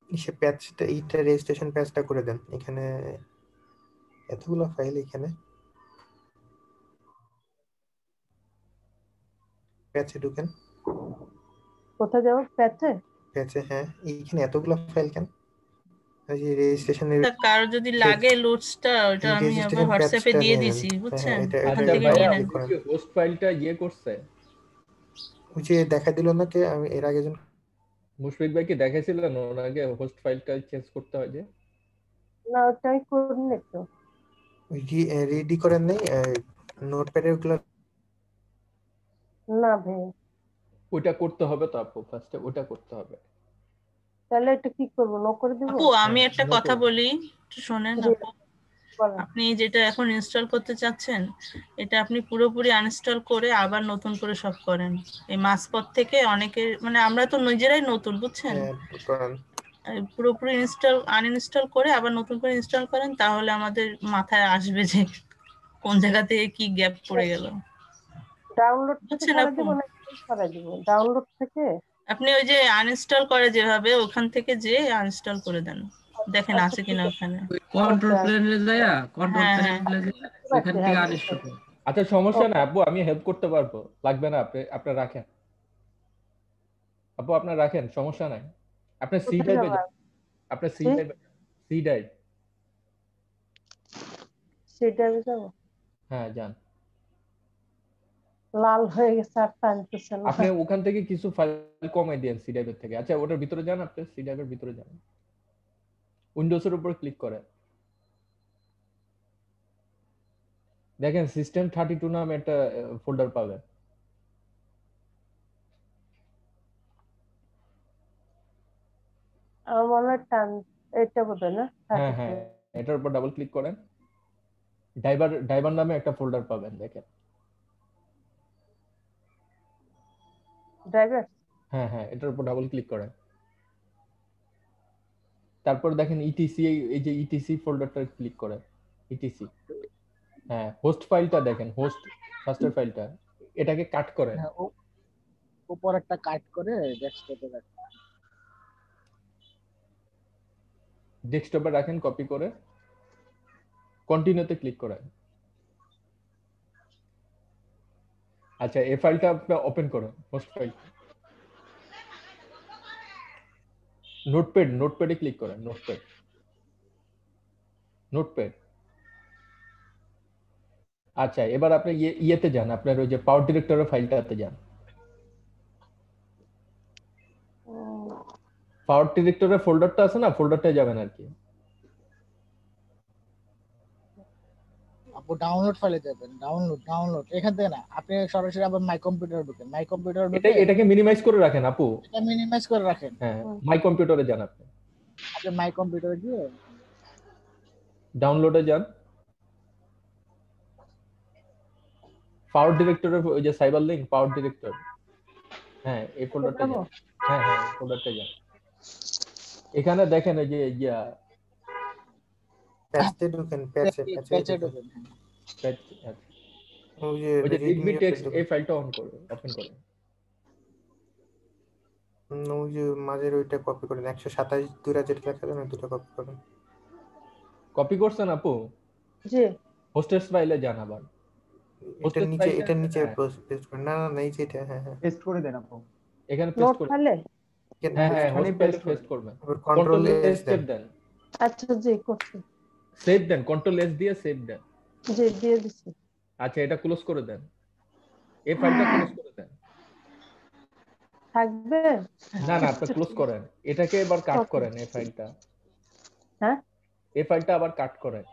ইসে প্যাচটা, এইটা রেজিস্ট্রেশন প্যাচটা করে দেন। এখানে এতগুলো ফাইল, এখানে প্যাচে ঢুকেন। কোথায় যাবো? প্যাচে? প্যাচে, হ্যাঁ এইখানে এতগুলো ফাইল কেন? ওই যে রেজিস্ট্রেশনের কারো যদি লাগে লুটসটা, ওটা আমি আবার রেজিস্ট্রেশন হোয়াটসঅ্যাপে প্যাচটা দিয়ে নিয়ে নেন। দিছি, হ্যাঁ বুঝছেন? এটা ওখান আচ্ছা থেকে ভাইয়া নিয়ে ওই নেন। যে হোস্ট ফাইলটা করছে, ওই যে দেখা দিল না কে, আমি এর আগে যখন মুশফিক ভাই কি দেখাইছিলেন ওনাকে হোস্ট ফাইলটা চেঞ্জ করতে হয় যে? না ওটাই করিনি তো। রেডি করেন নাই নোটপ্যাডের ওগুলো? না ভাই, ওটা করতে হবে তো আপু, ফার্স্টে ওটা করতে হবে। তাহলে এটা কি করবো? নো করে দিব? আপু আমি হ্যাঁ একটা নো কথা করুন। বলি, একটু শোনেন জি, আপু। বলেন। আপনি যেটা এখন ইনস্টল করতে চাচ্ছেন, এটা আপনি পুরোপুরি আনইনস্টল করে আবার নতুন করে সব করেন। এই মাঝপথ থেকে অনেকে, মানে আমরা তো নিজেরাই নতুন, বুঝছেন? হ্যাঁ করেন। পুরোপুরি আনইনস্টল করে আবার নতুন করে ইনস্টল করেন, তাহলে আমাদের মাথায় আসবে যে কোন জায়গা থেকে কি গ্যাপ পড়ে গেল, ডাউনলোড থেকে বুঝছেন করে আপু? দিব না করে দিব? ডাউনলোড থেকে? আপনি ওই যে আনইনস্টল করে যেভাবে, ওখান থেকে যে আনইনস্টল করে দেন, দেখেন আচ্ছা আছে ঠিক কিনা আছে। ওখানে। কন্ট্রোল ওকে, প্যানেলে যায়া, কন্ট্রোল হ্যাঁ হ্যাঁ প্যানেলে যায়া ওইখান আছে, থেকে হ্যাঁ আনইনস্টল করো। আচ্ছা সমস্যা না ওকে। আপু, আমি হেল্প করতে পারবো, লাগবে না, আপনি রাখেন আপু, আপনার রাখেন, সমস্যা নাই। আপনি সি কোথায় ড্রাইভে যাবো? যান, আপনি সি সি ড্রাইভে, সি ড্রাইভ, সেটা আমি যাবো। হ্যাঁ যান। লাল হয়ে গেছে আর টানতেছে না। আপনি ওখান থেকে কিছু ফাইল কমাই দেন সি ড্রাইভের থেকে। আচ্ছা ওটার ভিতরে যান, আপনি সি ড্রাইভের ভিতরে যান, উইন্ডোজের উপর ক্লিক করেন, দেখেন সিস্টেম 32 নামে একটা ফোল্ডার পাবেন। আমার মনে হয় টান, এটা বোধহয় না? হ্যাঁ হ্যাঁ, এটার উপর ডাবল ক্লিক করেন, ড্রাইভার নামে একটা ফোল্ডার পাবেন, দেখেন। ড্রাইভার? হ্যাঁ হ্যাঁ, এটার উপর ডাবল ক্লিক করেন, তারপর দেখেন ইটিসি, এই যে ইটিসি ফোল্ডারটা ক্লিক করেন, ইটিসি। হ্যাঁ হোস্ট ফাইলটা দেখেন, হোস্ট ফার্স্টের ফাইলটা, এটাকে কাট করেন, হ্যাঁ, উপর একটা কাট করে ডেস্কটপে রাখি। ডেস্কটপে রাখেন, কপি করে কন্টিনিউতে ক্লিক করেন। আচ্ছা এই ফাইলটা আপনি ওপেন করুন, হোস্ট ফাইল, নোটপ্যাডে ক্লিক করেন, নোটপ্যাড। আচ্ছা এবার আপনি ইয়েতে যান, আপনার ওই যে পাওয়ার ডিরেক্টরের ফাইলটাতে যান, পাওয়ার ডিরেক্টরের ফোল্ডারটা আছে না, ফোল্ডারটায় যাবেন আর কি। আপু ডাউনলোড ফাইলে যাবেন, ডাউনলোড এখান থেকে না, আপনি সরাসরি আবার মাই কম্পিউটার ঢুকেন, মাই কম্পিউটার ঢুকে এটাকে মিনিমাইজ করে রাখেন আপু, এটা মিনিমাইজ করে রাখেন। হ্যাঁ মাই কম্পিউটারে যান, আপনি মাই কম্পিউটারে গিয়ে ডাউনলোডে যান, পাওয়ার ডিরেক্টরের ওই যে সাইবার লিংক পাওয়ার ডিরেক্টর, হ্যাঁ এই ফোল্ডারটা যান, হ্যাঁ হ্যাঁ ফোল্ডারটা যান। এখানে দেখেন এই যে প্যাচে ঢুকেন, প্যাচে ঢুকেন। ওই যে ওই যে রিডমি টেক্সট, এই ফাইলটা ওপেন করুন। ওই যে মাঝের ওইটা কপি করেন, 127 দুইটা যেটা লেখা যায় না, দুটো কপি করেন। কপি করছেন আপু? জি হোস্টেস ফাইলে যান আবার। হোস্টেস ফাইলটা এটার নিচে হ্যাঁ পেস্ট করেন। না না না, এই যে এটা, হ্যাঁ হ্যাঁ পেস্ট করে দেন আপু। এখানে নোট পেস্ট করে ফাইলে। হ্যাঁ হ্যাঁ এখানে হোস্ট ফাইলে পেস্ট পেস্ট করে করবেন। আবার কন্ট্রোল কন্ট্রোল এস এস দেন। দেন। আচ্ছা জি করছি। সেভ দেন, কন্ট্রোল এস দিয়ে সেভ দেন। জি দিয়ে দিছি। আচ্ছা এটা ক্লোজ করে দেন, এই ফাইলটা ক্লোজ করে দেন। থাকবে? না না আপনি ক্লোজ করেন, এটাকে এবার কাট Okay. করেন। এই ফাইলটা, হ্যাঁ এই ফাইলটা আবার কাট করেন।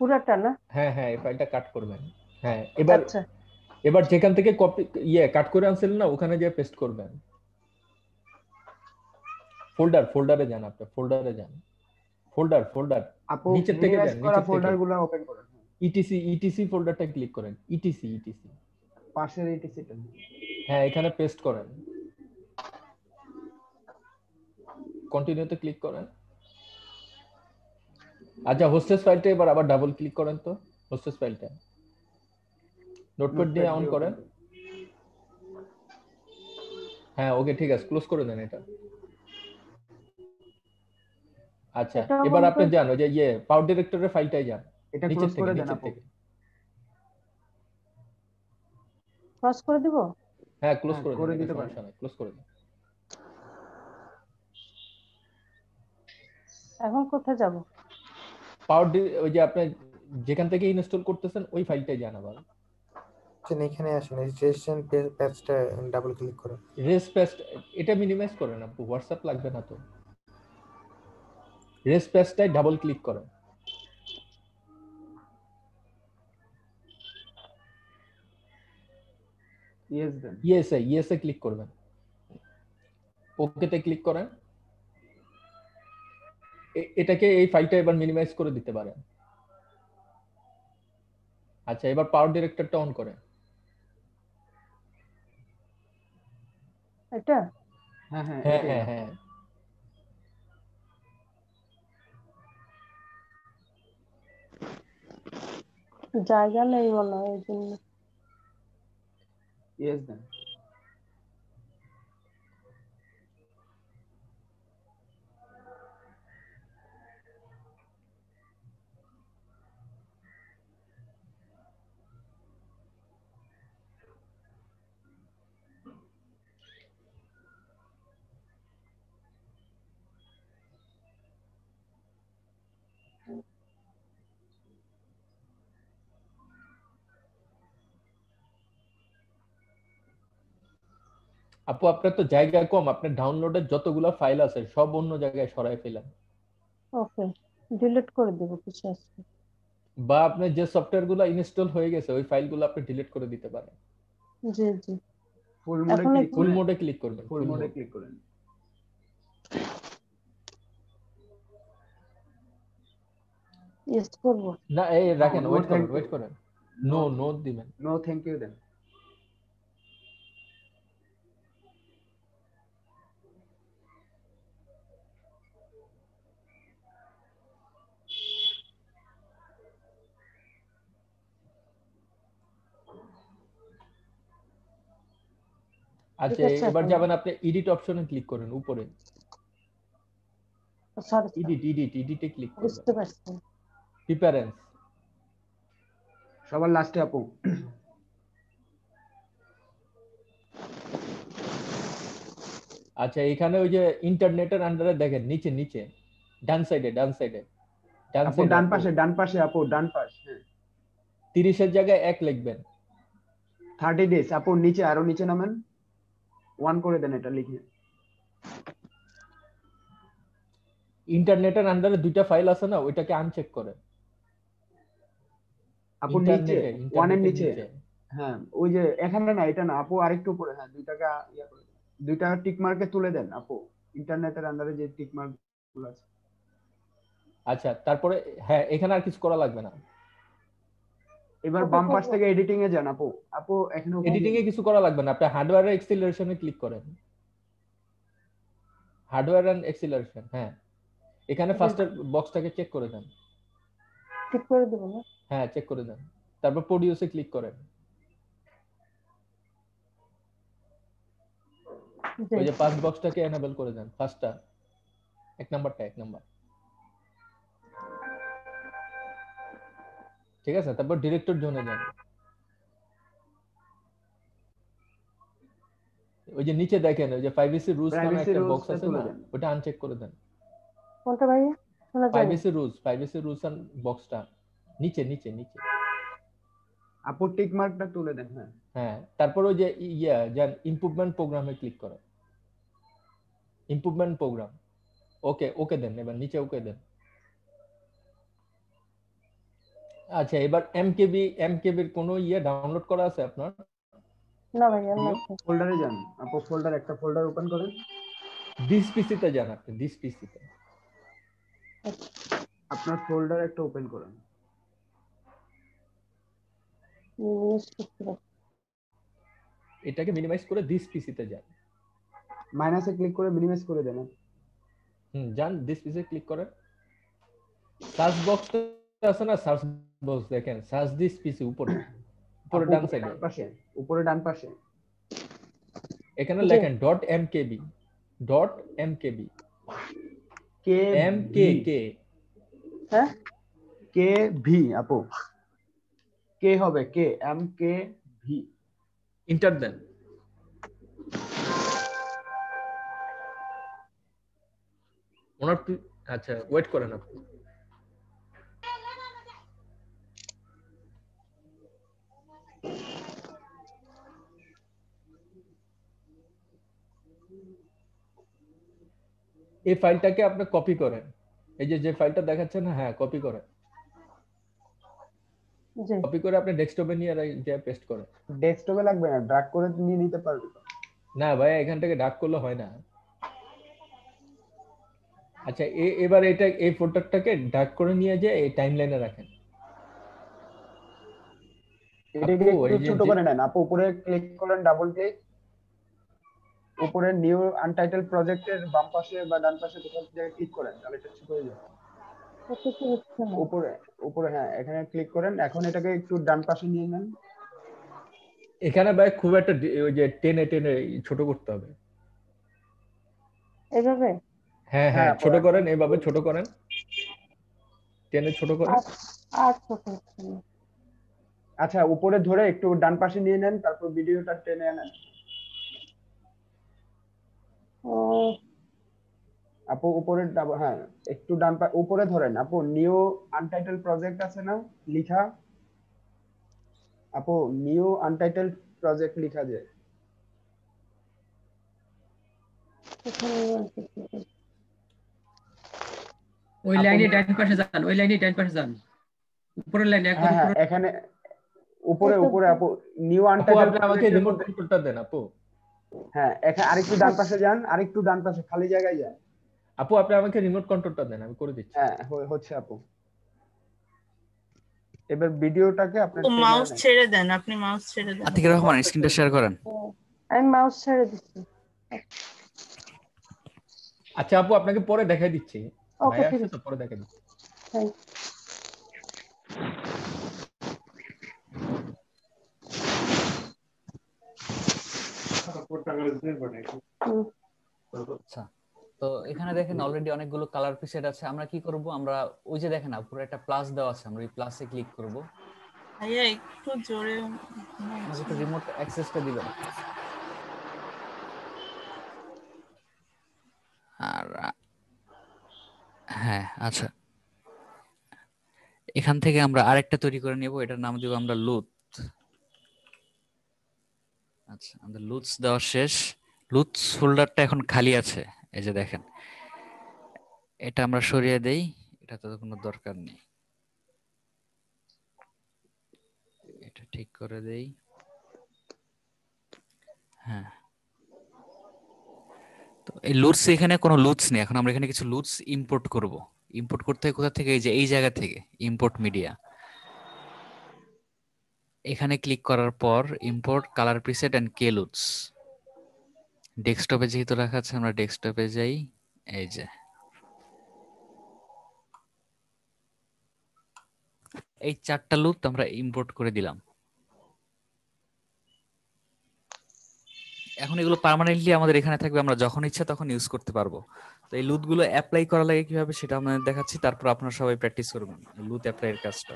পুরাটা না? হ্যাঁ হ্যাঁ এই ফাইলটা কাট করবেন। হ্যাঁ এবার আচ্ছা এবার যেখান থেকে কপি কাট করে আনছিলেন না, ওখানে গিয়ে পেস্ট করবেন। ফোল্ডারে যান, আপনি ফোল্ডারে যান। ফোল্ডার আপু নিচের থেকে মিনিমাইজ যান, করা নিচের থেকে ফোল্ডারগুলো ওপেন করেন। ইটিসি ফোল্ডারটা ক্লিক করেন। ইটিসি পাশের ইটিসিটা। হ্যাঁ এখানে পেস্ট করেন, কন্টিনিউতে ক্লিক করেন। আচ্ছা হোস্টেস ফাইলটা এবার আবার ডাবল ক্লিক করেন তো, হোস্টেস ফাইলটা নোটপ্যাড দিয়ে অন করেন। হ্যাঁ ওকে ঠিক আছে, ক্লোজ করে দেন এটা। আচ্ছা এটা এবার on আপনি করে- যান ওই যে পাওয়ার ডিরেক্টরের ফাইলটাই যান, এটা নিচের ক্লোজ থেকে করে দেন নিচের আপু। থেকে। ক্রস করে দিব? হ্যাঁ ক্লোজ হ্যাঁ, করে করে দেন, দিতে এটা পারেন। সমস্যা নাই, ক্লোজ করে দেন। এখন কোথায় যাব? ওই যে আপনি যেখান থেকে ইনস্টল করতেছেন ওই ফাইলটাই যান আবার। এখানে আসেন, রেজিস্ট্রেশন পেজটা ডাবল ক্লিক করুন। রেস পেস্ট এটা মিনিমাইজ করেন আপু, হোয়াটসঅ্যাপ লাগবে না তো। রেস পেজটাই ডাবল ক্লিক করেন। ইয়েস দেন। ইয়েসে ক্লিক করবেন, ওকেতে ক্লিক করেন। এটাকে এই ফাইলটা এবার মিনিমাইজ করে দিতে পারেন। আচ্ছা এবার পাওয়ার ডিরেক্টরটা অন করেন। এটা? হ্যাঁ হ্যাঁ হ্যাঁ এটাই হ্যাঁ আপু। হ্যাঁ জায়গা নেই মনে হয় এই জন্য। ইয়েস দেন। আপু আপনার তো জায়গা কম, আপনার ডাউনলোডের যতগুলো ফাইল আছে সব অন্য জায়গায় সরায় ফেলেন, ওকে ডিলিট করে দেব কিছু আছে। বা আপনার যে সফটওয়্যার গুলো ইনস্টল হয়ে গেছে ওই ফাইলগুলো আপনি ডিলিট করে দিতে পারেন। জি জি ফুল মোডে এখন ক্লিক ফুল করে মোডে ক্লিক করবেন, ফুল মোডে ক্লিক করেন। ইয়েস করব। না এই রাখেন, No, ওয়েট thank করেন, ওয়েট you. করেন। নো দিবেন। নো থ্যাংক ইউ দেন। আচ্ছা আছে এবার এখন। যাবেন আপনি এডিট অপশনে ক্লিক করেন উপরে, সরি এডিটে ক্লিক করবেন। বুঝতে পারছি। প্রিফারেন্স সবার লাস্টে আপু। আচ্ছা এখানে ওই যে ইন্টারনেটের আন্ডারে দেখেন নিচে ডান সাইডে আপু ডান পাশে আপু ডান পাশ। হ্যাঁ 30 এর জায়গায় 1 লিখবেন। 30 ডেজ আপু নিচে আরো নিচে নামেন, 1 করে দেন এটা লিখে। ইন্টারনেটের আন্ডারে দুইটা ফাইল আছে না, ওইটাকে আনচেক করেন। আপু নিচে 1 এর নিচে। নিচে হ্যাঁ ওই যে এখানে না, এটা না আপু, আরেকটু উপরে। হ্যাঁ দুইটাকে ইয়া করে দেন, দুইটা টিক মার্কে তুলে দেন আপু, ইন্টারনেটের আন্ডারে যে টিক মার্ক গুলো আছে। আচ্ছা তারপরে হ্যাঁ এখানে আর কিছু করা লাগবে না। এবার বাম পাশ থেকে এডিটিং এ যান আপু। আপু এখানে এডিটিং এ কিছু করা লাগবে না, আপনি হার্ডওয়্যার এক্সিলারেশনে ক্লিক করেন। হার্ডওয়্যার এন্ড এক্সিলারেশন, হ্যাঁ এখানে ফার্স্টের বক্সটাকে চেক করে দেন। ঠিক করে দেব না? হ্যাঁ চেক করে দেন, তারপর প্রোডিউসে ক্লিক করেন। জি ওই যে পাস বক্সটাকে এনেবল করে দেন, ফার্স্টটা, এক নাম্বার। ঠিক আছে, তারপর ডিরেক্টর জোনে যান। ওই যে নিচে দেখেন ওই যে প্রাইভেসি রুলস নামে প্রাইভেসি একটা বক্স রুলসটা আছে তুলে না, দেন। ওটা আনচেক করে দেন। কোনটা ভাইয়া শোনা যায়নি? প্রাইভেসি রুলস বক্সটা নিচে। আপু টিক মার্কটা তুলে দেন। হ্যাঁ হ্যাঁ, তারপর ওই যে যান ইমপ্রুভমেন্ট প্রোগ্রামে ক্লিক করেন, ইমপ্রুভমেন্ট প্রোগ্রাম, ওকে দেন, এবার নিচে ওকে দেন। আচ্ছা, এবার এমকেবির কোনো ডাউনলোড করা আছে আপনার? না ভাইয়া না। ফোল্ডারে যান আপু, একটা ফোল্ডার ওপেন করেন। দিস পিসিতে যান আপনি, দিস পিসিতে আপনার ফোল্ডার একটা ওপেন করেন। এটাকে মিনিমাইজ করে দিস পিসিতে যান। মাইনাসে ক্লিক করে মিনিমাইজ করে দেন। যান দিস পিসিতে ক্লিক করেন। সার্চ বক্স আছে না, সার্চ বক্স দেখেন, সার্চ দিস পিসি উপরে ডান সাইডে, উপরে ডান পাশে এখানে লেখেন .mkb কে হ্যাঁ কে ভি আপু, কে হবে K M K V, enter দেন। আচ্ছা ওয়েট করেন আপনি। এই ফাইলটাকে আপনি কপি করেন, এই যে ফাইলটা দেখাচ্ছেন না, হ্যাঁ কপি করেন। কপি করে আপনি ডেস্কটপে নিয়ে যা পেস্ট করেন। ডেস্কটপে লাগবে না, ড্র্যাগ করে নিয়ে নিতে পারবে। না ভাই, এখান থেকে ড্র্যাগ করলে হয় না। আচ্ছা এবার এই ফোল্ডারটাকে ড্র্যাগ করে নিয়ে যে এই টাইমলাইনে রাখেন। এটাকে একটু ছোট করে নেন আপু, উপরে ক্লিক করেন, ডাবল ক্লিক, উপরে নিউ আনটাইটেল প্রজেক্টের বাম পাশে বা ডান পাশে কোথাও ক্লিক করেন, তাহলে এটা ছোট হয়ে যাবে। উপরে হ্যাঁ, এখানে ক্লিক করেন। এখন এটাকে একটু ডান পাশে নিয়ে নেন। এখানে ভাই খুব একটা ওই যে টেনে ছোট করতে হবে। এভাবে হ্যাঁ ছোট করেন, এভাবে ছোট করেন, টেনে ছোট করেন। আচ্ছা উপরে ধরে একটু ডান পাশে নিয়ে নেন, তারপর ভিডিওটা টেনে আনেন। আপু উপরে হ্যাঁ একটু উপরে ধরেন আপু, নিউ আনটাইটেল প্রজেক্ট আছে না লিখা, আপু নিউ আনটাইটেল প্রজেক্ট লিখা যায়। ওই লাইনে ডান পাশে যান, উপরের লাইনে একদম উপরে। এখানে উপরে আপু নিউ আনটাইটেল, আপনি আমাকে রিমোট কন্ট্রোলটা দেন আপু। হ্যাঁ এখানে আরেকটু ডান পাশে যান, আরেকটু ডান পাশে খালি জায়গায় যান। আপু আপনি আমাকে রিমোট কন্ট্রোলটা দেন, আমি করে দিচ্ছি। হ্যাঁ হচ্ছে আপু। এবার ভিডিওটাকে আপনি মাউস ছেড়ে দেন, আপনি মাউস ছেড়ে দেন। আতিক রহমান স্ক্রিনটা শেয়ার করেন। আমি মাউস ছেড়ে দিচ্ছি। আচ্ছা আপু আপনাকে পরে দেখাই দিচ্ছি, ভাই আসছে তো, পরে দেখাই দিচ্ছি। আচ্ছা, তো এখানে দেখেন অলরেডি অনেকগুলো কালার প্রিসেট আছে। আমরা কি করব, আমরা ওই যে দেখেন উপরে একটা প্লাস দেওয়া আছে, আমরা এই প্লাসে ক্লিক করব। ভাইয়া একটু জোরে আমাকে একটু রিমোট অ্যাক্সেসটা দিবেন। আর হ্যাঁ আচ্ছা, এখান থেকে আমরা আরেকটা তৈরি করে নেব, এটার নাম দেব আমরা লুথ। আচ্ছা, আমাদের লুথস দেওয়া শেষ। লুথস ফোল্ডারটা এখন খালি আছে, এই যে দেখেন। এটা আমরা সরিয়ে দেই, এটা তো কোনো দরকার নেই, এটা ঠিক করে দেই। হ্যাঁ, তো এই লুথস, এখানে কোনো লুথস নেই। এখন আমরা এখানে কিছু লুথস ইম্পোর্ট করব। ইম্পোর্ট করতে হয় কোথা থেকে, এই যে এই জায়গা থেকে ইম্পোর্ট মিডিয়া। এখানে ক্লিক করার পর ইম্পোর্ট কালার প্রিসেট এন্ড কে লুথস। ডেস্কটপে যেহেতু রাখা আছে, আমরা ডেস্কটপে যাই। এই যে এই চারটা লুথ আমরা ইম্পোর্ট করে দিলাম। এখন এগুলো পার্মানেন্টলি আমাদের এখানে থাকবে, আমরা যখন ইচ্ছা তখন ইউজ করতে পারবো। তো এই লুথ গুলো অ্যাপ্লাই করা লাগে কিভাবে সেটা আপনাদের দেখাচ্ছি, তারপর আপনারা সবাই প্র্যাকটিস করবেন লুথ অ্যাপ্লাই এর কাজটা।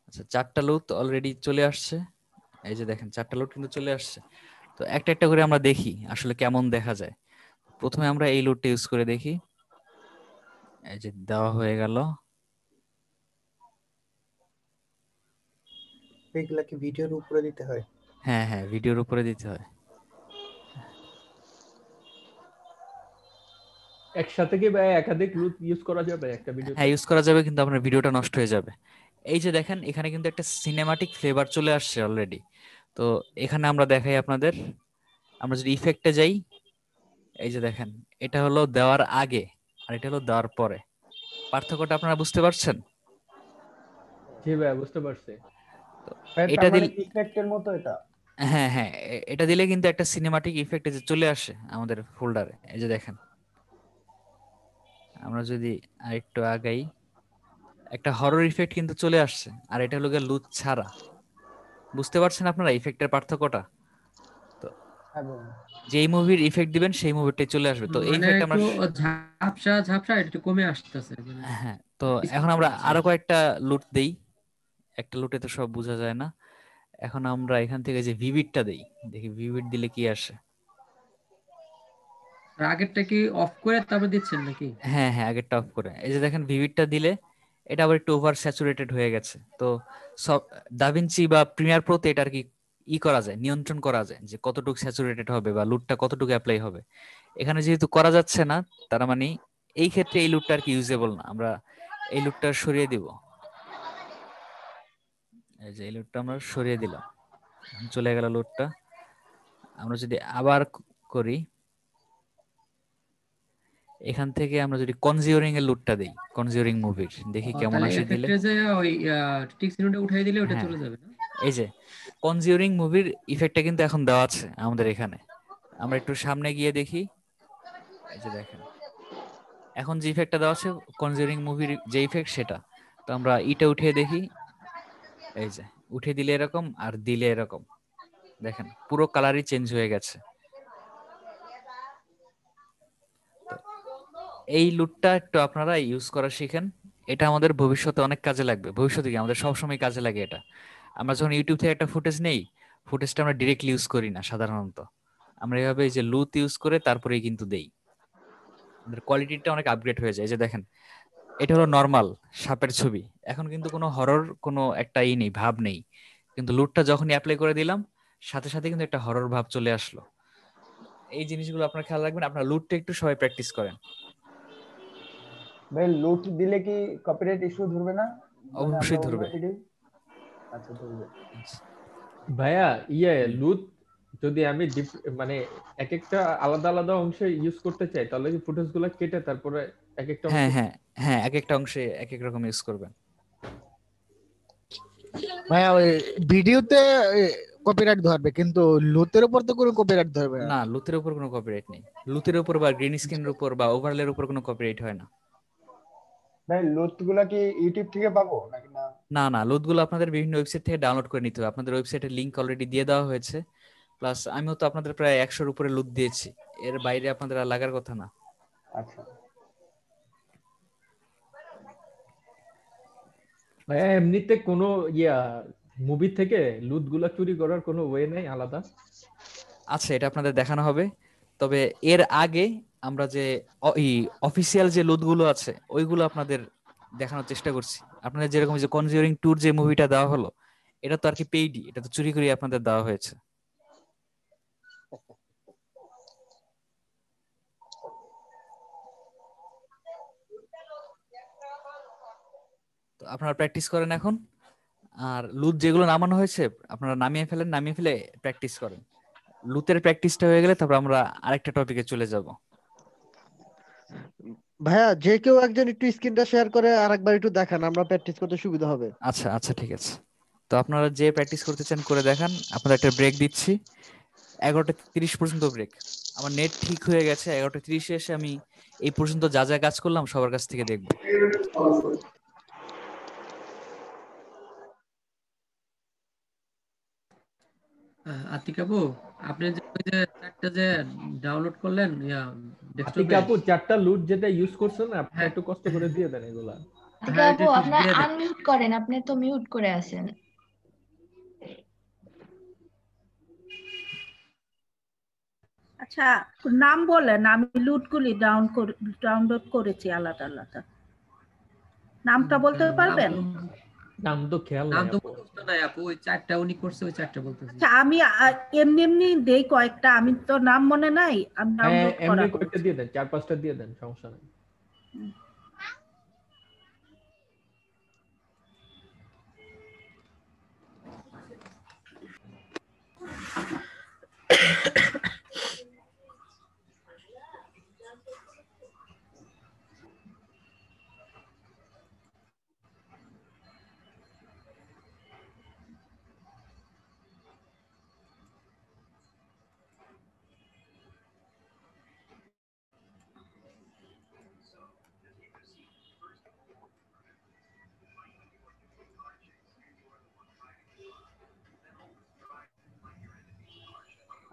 আচ্ছা, 4টা লুথ অলরেডি চলে আসছে, এই যে দেখেন 4টা লুথ কিন্তু চলে আসছে। তো একটা একটা করে আমরা দেখি আসলে কেমন দেখা যায়। প্রথমে আমরা এই লুটটা ইউজ করে দেখি। এই যে দেওয়া হয়ে গেল। এগুলা কি ভিডিওর উপরে দিতে হয়? হ্যাঁ হ্যাঁ, ভিডিওর উপরে দিতে হয়। একসাথে কি ভাই একাধিক লুট ইউজ করা যাবে একটা ভিডিওতে? হ্যাঁ ইউজ করা যাবে, কিন্তু আপনার ভিডিওটা নষ্ট হয়ে যাবে। এই যে দেখেন এখানে কিন্তু একটা সিনেমাটিক ফ্লেভার চলে আসছে অলরেডি। তো এখানে আমরা দেখাই আপনাদের, আমরা যদি ইফেক্টে যাই, এই যে দেখেন এটা হলো দেওয়ার আগে আর এটা হলো দেওয়ার পরে, পার্থক্যটা আপনারা বুঝতে পারছেন? জি ভাই বুঝতে পারছি। এটা দিলে ইফেক্টের মতো এটা। হ্যাঁ হ্যাঁ, এটা দিলে কিন্তু একটা সিনেমাটিক ইফেক্ট যে চলে আসে আমাদের ফোল্ডারে। এই যে দেখেন, আমরা যদি আরেকটু আগাই, একটা হরর ইফেক্ট কিন্তু চলে আসছে, আর এটা হলো গিয়ে লুথ ছাড়া। বুঝতে পারছেন আপনারা ইফেক্টের পার্থক্যটা? তো যেই মুভির ইফেক্ট দিবেন সেই মুভিটাই চলে আসবে। তো এই মানে ইফেক্ট একটু আমরা ঝাপসা ঝাপসা একটু কমে আসতেছে মানে। হ্যাঁ, তো এখন আমরা আরো কয়েকটা লুট দেই, একটা লুটে তো সব বোঝা যায় না। এখন আমরা এখান থেকে যে ভিভিডটা দেই, দেখি ভিভিড দিলে কি আসে। আর আগেরটা কি অফ করে তারপর দিচ্ছেন নাকি? হ্যাঁ হ্যাঁ, আগেরটা অফ করে। এই যে দেখেন ভিভিডটা দিলে এটা আবার একটু ওভার স্যাচুরেটেড হয়ে গেছে। তো সব দাভিঞ্চি বা প্রিমিয়ার প্রোতে এটা আর কি করা যায়, নিয়ন্ত্রণ করা যায় যে কতটুকু স্যাচুরেটেড হবে বা লুটটা কতটুকু অ্যাপ্লাই হবে। এখানে যেহেতু করা যাচ্ছে না, তার মানে এই ক্ষেত্রে এই লুটটা আর কি ইউজেবল না। আমরা এই লুটটা সরিয়ে দিব। এই যে এই লুটটা আমরা সরিয়ে দিলাম, চলে গেল লুটটা। আমরা যদি আবার করি, এখান থেকে আমরা যদি কনজিউরিং এর লুটটা দেই, কনজিউরিং মুভির, দেখি কেমন তাহলে আসে দিলে। এফেক্টে যে ওই টিক সিনোটা উঠাই দিলে ওটা হ্যাঁ, চলে যাবে না? এই যে কনজিউরিং মুভির ইফেক্টটা কিন্তু এখন দেওয়া আছে আমাদের এখানে। আমরা একটু সামনে গিয়ে দেখি, এই যে দেখেন এখন যে ইফেক্টটা দেওয়া আছে কনজিউরিং মুভির যে ইফেক্ট সেটা। তো আমরা ইটা উঠিয়ে দেখি, এই যে উঠিয়ে দিলে এরকম আর দিলে এরকম, দেখেন পুরো কালারই চেঞ্জ হয়ে গেছে। তো এই লুটটা একটু আপনারা ইউজ করা শিখেন, এটা আমাদের ভবিষ্যতে অনেক কাজে লাগবে। ভবিষ্যতে কি আমাদের সবসময় কাজে লাগে এটা। আমরা যখন ইউটিউব থেকে একটা ফুটেজ নেই, ফুটেজটা আমরা ডিরেক্টলি ইউজ করি না সাধারণত, আমরা এভাবে এই যে লুথ ইউজ করে তারপরেই কিন্তু দেই। আমাদের কোয়ালিটিটা অনেক আপগ্রেড হয়ে যায়। এই যে দেখেন এটা হলো নর্মাল সাপের ছবি, এখন কিন্তু কোনো হরর কোনো একটা নেই, ভাব নেই। কিন্তু লুটটা যখনই অ্যাপ্লাই করে দিলাম সাথে সাথে কিন্তু একটা হরর ভাব চলে আসলো। এই জিনিসগুলো আপনারা খেয়াল রাখবেন, আপনারা লুটটা একটু সবাই প্র্যাকটিস করেন। ভাই লুট দিলে কি কপিরাইট ইস্যু ধরবে না? অবশ্যই ধরবে। আচ্ছা ধরবে। ভাইয়া লুট যদি আমি মানে এক একটা আলাদা আলাদা অংশে ইউজ করতে চাই, তাহলে কি ফুটেজগুলো কেটে তারপরে এক একটা হ্যাঁ হ্যাঁ হ্যাঁ, এক একটা অংশে এক এক রকম ইউজ করবেন। ভাইয়া ওই ভিডিওতে কপিরাইট ধরবে, কিন্তু লুতের উপর তো কোনো কপিরাইট ধরবে না, লুতের উপর কোনো কপিরাইট নেই। লুতের উপর বা গ্রিন স্ক্রিনের উপর বা ওভারলের উপর কোনো কপিরাইট হয় না। ভাই লুটগুলা কি ইউটিউব থেকে পাবো নাকি না? না না, লুটগুলো আপনাদের বিভিন্ন ওয়েবসাইট থেকে ডাউনলোড করে নিতে হবে। আপনাদের ওয়েবসাইটের লিংক অলরেডি দিয়ে দেওয়া হয়েছে, প্লাস আমিও তো আপনাদের প্রায় 100-র উপরে লুট দিয়েছি, এর বাইরে আপনাদের আর লাগার কথা না। আচ্ছা ভাইয়া এমনিতে কোনো মুভি থেকে লুটগুলা চুরি করার কোনো ওয়ে নাই আলাদা? আচ্ছা, এটা আপনাদের দেখানো হবে। তবে এর আগে আমরা যে অফিসিয়াল যে লুটগুলো আছে ওইগুলো আপনাদের দেখানোর চেষ্টা করছি। আপনাদের যেরকম যে কনজিউরিং 2 যে মুভিটা দেওয়া হলো, এটা তো আর কি পেইডই, এটা তো চুরি করে আপনাদের দেওয়া হয়েছে। তো আপনারা প্র্যাকটিস করেন এখন, আর লুট যেগুলো নামানো হয়েছে আপনারা নামিয়ে ফেলেন, নামিয়ে ফেলে প্র্যাকটিস করেন। লুতের প্র্যাকটিসটা হয়ে গেলে তারপর আমরা আরেকটা টপিকে চলে যাব। ভাইয়া যে কেউ একজন একটু স্ক্রিনটা শেয়ার করে আরেকবার একটু দেখান, আমরা প্র্যাকটিস করতে সুবিধা হবে। আচ্ছা আচ্ছা, ঠিক আছে। তো আপনারা যে প্র্যাকটিস করতে চান করে দেখান। আপনাদের একটা ব্রেক দিচ্ছি, 11:30 পর্যন্ত ব্রেক। আমার নেট ঠিক হয়ে গেছে, 11:30 এসে আমি এই পর্যন্ত যা যা কাজ করলাম সবার কাছ থেকে দেখবো। আতিক আপু, আপনি যে ওই যে চারটা যে ডাউনলোড করলেন আতিক ডেস্কটপে, আপু 4টা লুট যেটা ইউজ করছেন না, আপনি হ্যাঁ একটু কষ্ট করে দিয়ে দেন এগুলা। আতিক হ্যাঁ আপু এটা একটু আপনার দিয়ে দেন। আনমিউট করেন, আপনি তো মিউট করে আছেন। আচ্ছা, নাম বলেন, আমি লুটগুলি ডাউনলোড করেছি আলাদা আলাদা। নামটা বলতে পারবেন? নাম তো খেয়াল নাম নাই তো আপু। মুখস্থ নাই আপু, ওই চারটা উনি করছে, ওই চারটা বলতেছি। আচ্ছা, আমি এমনি এমনি দেই কয়েকটা, আমি তো নাম মনে নাই, আমি হ্যাঁ ডাউনলোড এমনি করা কয়েকটা করেছি। দিয়ে দেন, 4-5টা দিয়ে দেন, সমস্যা নেই।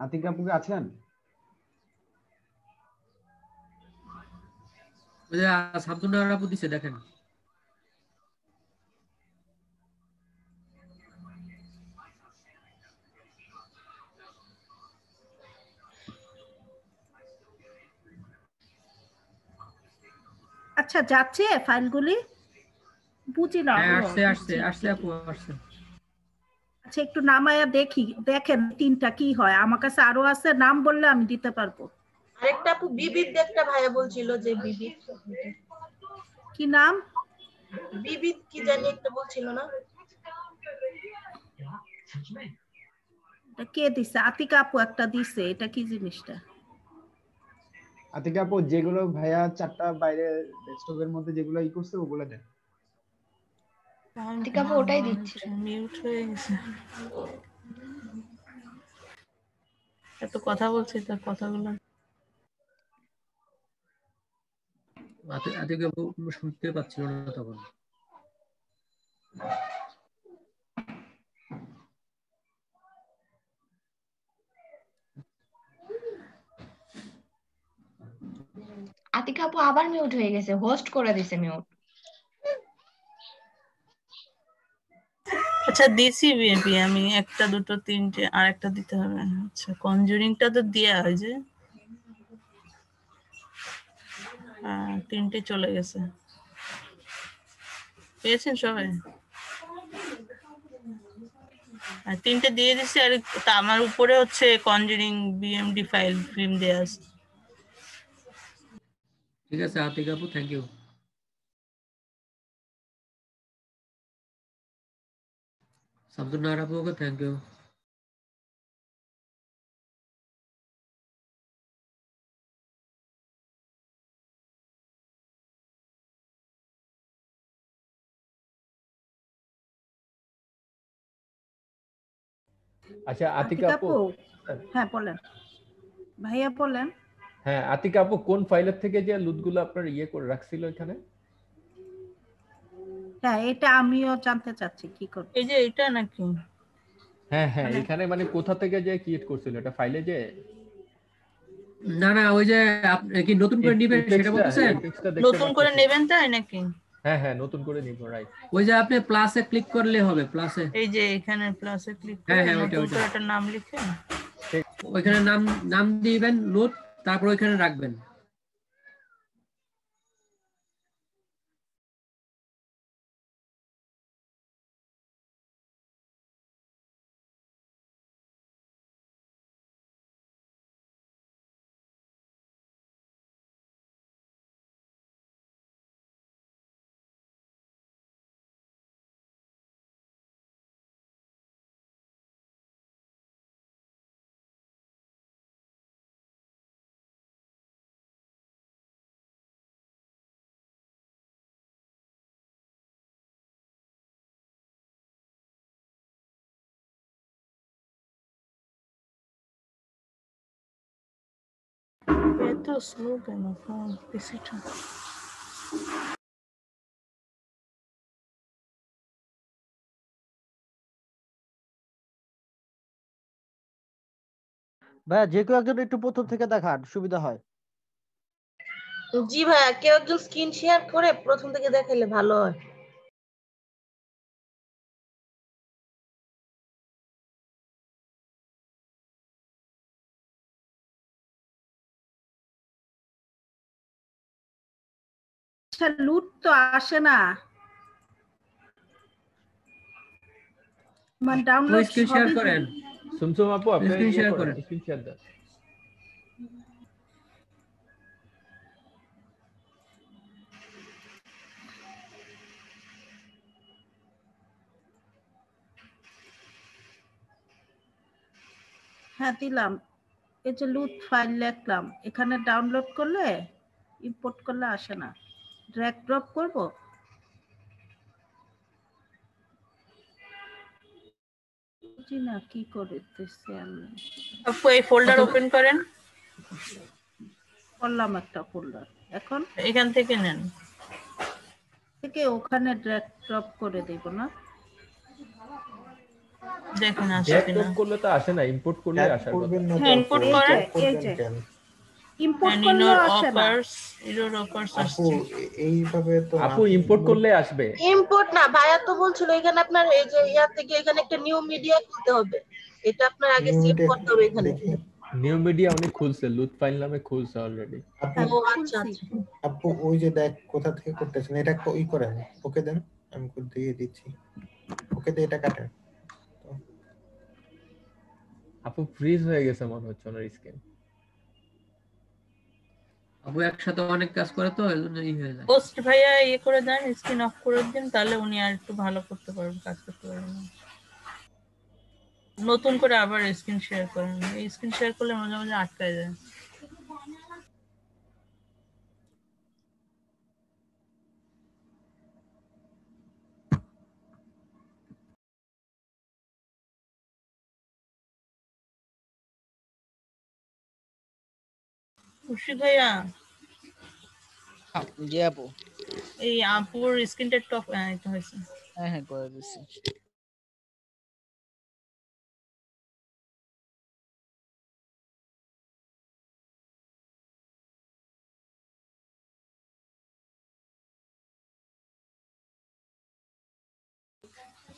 আতিক আপু কি আছেন? ওই যে শামসুন্নাহর আপু দিছে দেখেন। আচ্ছা, যাচ্ছে ফাইলগুলি? বুঝি না। হ্যাঁ ও, আসছে আসছে বুঝছি, আসছে আপু আসছে। আচ্ছা, একটু নামায়া দেখি, দেখেন তিনটা কি হয়। আমার কাছে আরো আছে, নাম বললে আমি দিতে পারবো। আরেকটা আপু বিবিধ একটা ভাইয়া বলছিল যে বিবিধ, কি নাম? বিবিধ কি জানি একটা বলছিল না? এটা কে দিছে? আতিক আপু একটা দিছে, এটা কি জিনিসটা? আতিক আপু যেগুলো ভাইয়া চারটা বাইরে ডেস্কটপের মধ্যে যেগুলো ই করছে ওগুলো দেন। আতিক আপু ওটাই দিচ্ছে। মিউট হয়ে গেছে, এত কথা বলছি তার কথাগুলো। আতিক আপু শুনতে পাচ্ছিল না তখন। আতিক আপু আবার মিউট হয়ে গেছে, হোস্ট করে দিছে মিউট। আচ্ছা দিছি বেবি আমি, একটা দুটো তিনটে, আর একটা দিতে হবে। আচ্ছা কনজুরিংটা তো দেয়া হয় যে, হ্যাঁ তিনটে চলে গেছে, পেয়েছেন সবাই? আর তিনটে দিয়ে দিছি, আর আমার উপরে হচ্ছে কনজুরিং বিএমডি ফাইল ফিল্ম দেয়া আছে। ঠিক আছে আতিক আপু, থ্যাংক ইউ। শামসুন্নাহর আপুকে থ্যাংক ইউ। আচ্ছা আতিক আতিক আপু, আপু, হ্যাঁ বলেন ভাইয়া, বলেন। হ্যাঁ আতিক আপু, কোন ফাইলের থেকে যে লুটগুলো আপনার ইয়ে করে রাখছিল এখানে? হ্যাঁ, এটা আমিও জানতে চাচ্ছি, কি করব। এই যে এটা নাকি? হ্যাঁ হ্যাঁ, এখানে মানে কোথা থেকে যে ক্রিয়েট করছিল এটা ফাইলে যে? না না, ওই যে আপনি কি নতুন করে নিবেন সেটা বলতেছেন? নতুন করে নেবেন তাই নাকি? হ্যাঁ হ্যাঁ, নতুন করে নিব, রাইট। ওই যে আপনি প্লাসে ক্লিক করলে হবে, প্লাসে। এই যে এখানে প্লাসে ক্লিক হ্যাঁ করে হ্যাঁ, নতুন ওইটা করে একটা নাম লিখে ওইখানে নাম নাম দিবেন লুট, তারপর ওইখানে রাখবেন। এত স্লো কেন পিসিটা? ভাইয়া যে কেউ একজন একটু প্রথম থেকে দেখান সুবিধা হয়। জি ভাইয়া, কেউ একজন স্ক্রিন শেয়ার করে প্রথম থেকে দেখাইলে ভালো হয়। লুট তো আসে না, মানে ডাউনলোড স্ক্রিন শেয়ার সবই করেন। সুমসুম আপু আপনি স্ক্রিন শেয়ার করেন। স্ক্রিন শেয়ার দেন। হ্যাঁ দিলাম। এই যে লুট ফাইল লিখলাম, এখানে ডাউনলোড করলে ইম্পোর্ট করলে আসে না, ড্র্যাগ ড্রপ করব। বুঝি না কি করতেছে আমি। আপু এই ফোল্ডার ওপেন করেন। করলাম একটা ফোল্ডার, এখন এখান থেকে নেন, থেকে ওখানে ড্র্যাগ ড্রপ করে দেব না? দেখেন আসে ড্র্যাগ কিনা। ড্রপ করলে তো আসে না, ইম্পোর্ট করলে আসার কথা। হ্যাঁ ইম্পোর্ট করেন। ইম্পোর্ট করলে আসে না। এরর অফার্স আপু আসছে। এইভাবে তো আপু ইম্পোর্ট করলে আসবে। ইম্পোর্ট না, ভাইয়া তো বলছিল এখানে আপনার এই যে ইয়া থেকে এখানে একটা নিউ মিডিয়া খুলতে হবে, এটা আপনার আগে সেভ করতে হবে এখানে। নিউ মিডিয়া উনি খুলছে, লুট ফাইল নামে খুলছে অলরেডি। ও আচ্ছা আচ্ছা। আপু ওই যে দেখ কোথা থেকে করতেছেন, এটা ই করেন, ওকে দেন, আমি দিয়ে দিচ্ছি, ওকে দিয়ে এটা কাটেন। আপু ফ্রিজ হয়ে গেছে মনে হচ্ছে ওনার স্ক্রিন। আপু একসাথে অনেক কাজ করে তো এজন্য হয়ে যায়। পোস্ট ভাইয়া ইয়ে করে দেন, স্ক্রিন অফ করে দিন, তাহলে উনি আর একটু ভালো করতে পারবেন, কাজ করতে পারবেন। নতুন করে আবার স্ক্রিন শেয়ার করেন, এই স্ক্রিন শেয়ার করলে মাঝে মাঝে আটকায় যায়। খুশি ভাইয়া, জি আপু। এই আপুর স্ক্রিনটা একটু অফ হয়েছে। হ্যাঁ হ্যাঁ করে দিচ্ছি।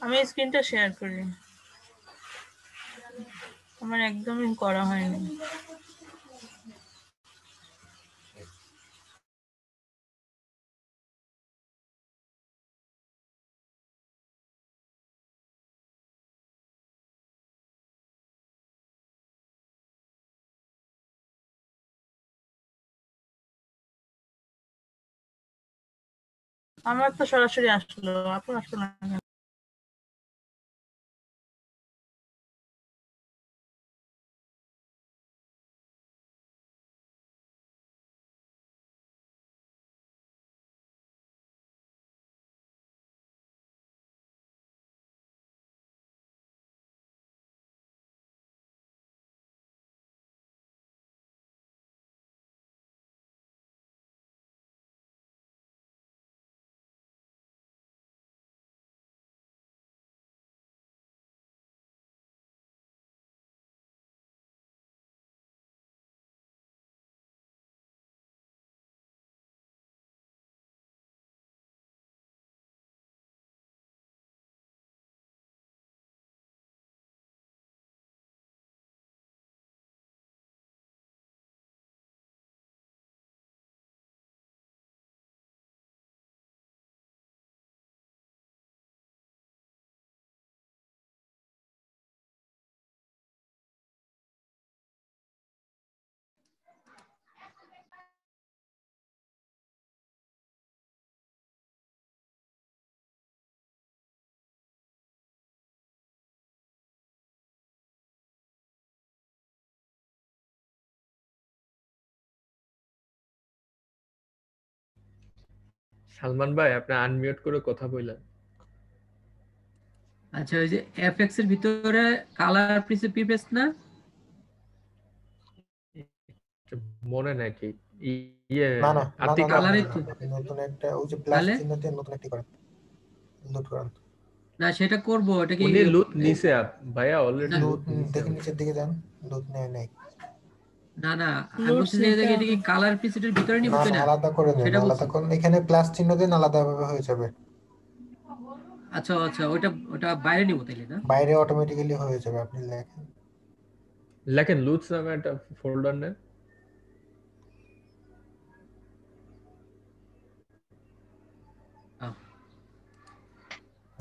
আমি স্ক্রিনটা শেয়ার করি, আমার একদমই করা হয়নি। আমার তো সরাসরি আসলো, আপনার আসলো না কেন? সালমান ভাই আপনি আনমিউট করে কথা বললেন। আচ্ছা ওই যে এফএক্স এর ভিতরে কালার প্রিফেস না, মনে নাই ঠিক। ইয়ে না না আর্টিকেল কালারই তো নতুন একটা ওই যে প্লাস চিহ্ন দিয়ে নতুন একটা করেন, লোড করেন। না সেটা করব, এটা কি উনি লুট নিছে ভাইয়া অলরেডি না, লুট নিছে। দেখে নিচের দিকে যান, লুট নেয় নাই। না না আমি লুট বলছি যে নিতে এটা কি হবে। কালার পিসিটার ভিতরে নিব না তাই না, না? আলাদা করে দেন, সেটা বলছি। আলাদা করুন, এখানে প্লাস চিহ্ন দেন, আলাদাভাবে হয়ে যাবে। আচ্ছা আচ্ছা, ওটা বাইরে নিব তাইলে না? বাইরে অটোমেটিক্যালি হয়ে যাবে, আপনি লেখেন। লেখেন লুটস নামে একটা ফোল্ডার নেন।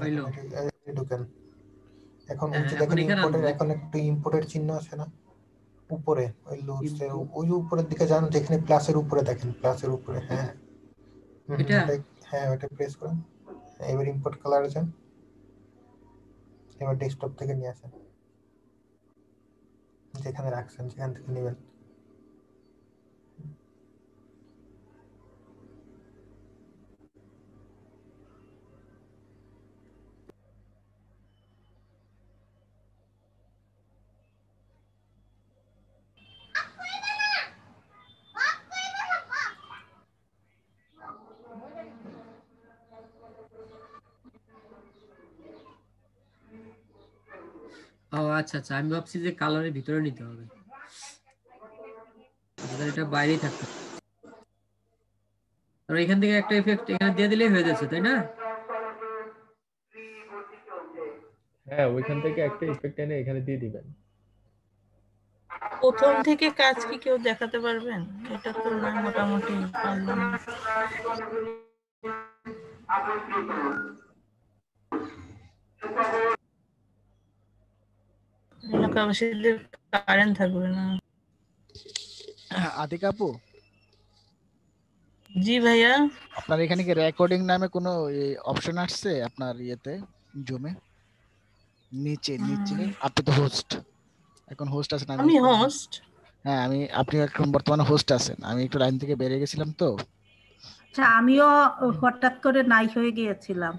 হইলো। automatically ঢুকেন। এখন হ্যাঁ, নিচে এখন দেখেন এখানে ইম্পোর্টের, আনবো। এখন একটু ইম্পোর্টের চিহ্ন আছে না উপরে, ওই লুটস এর Import। ওই উপরের দিকে যান, যেখানে প্লাসের উপরে দেখেন, প্লাসের উপরে, হ্যাঁ এটা হ্যাঁ ওটা প্রেস করুন। এবার ইম্পোর্ট কালারে যান, এবার ডেস্কটপ থেকে নিয়ে আসেন, যেখানে রাখছেন সেখান থেকে নেবেন। ও আচ্ছা আচ্ছা, আমি ভাবছি যে কালারের ভিতরে নিতে হবে, এটা বাইরেই থাকতে। আর এখান থেকে একটা ইফেক্ট এখানে দিয়ে দিলেই হয়ে যাচ্ছে তাই না? হ্যাঁ ওইখান থেকে একটা ইফেক্ট এনে এখানে দিয়ে দিবেন। প্রথম থেকে কাজ কি কেউ দেখাতে পারবেন? এটা তো না, মোটামুটি পারলাম। এলাকাবাসীদের কারেন্ট থাকবে না। আদিক আপু, জি ভাইয়া। আপনার এখানে কি রেকর্ডিং নামে কোনো অপশন আসছে আপনার ইয়েতে, জুমে? নিচে আপনি তো হোস্ট, এখন হোস্ট আছেন। আমি হোস্ট? হ্যাঁ আপনি এখন বর্তমানে হোস্ট আছেন। আমি একটু লাইন থেকে বেরিয়ে গেছিলাম তো। আচ্ছা, আমিও হঠাৎ করে নাই হয়ে গিয়েছিলাম।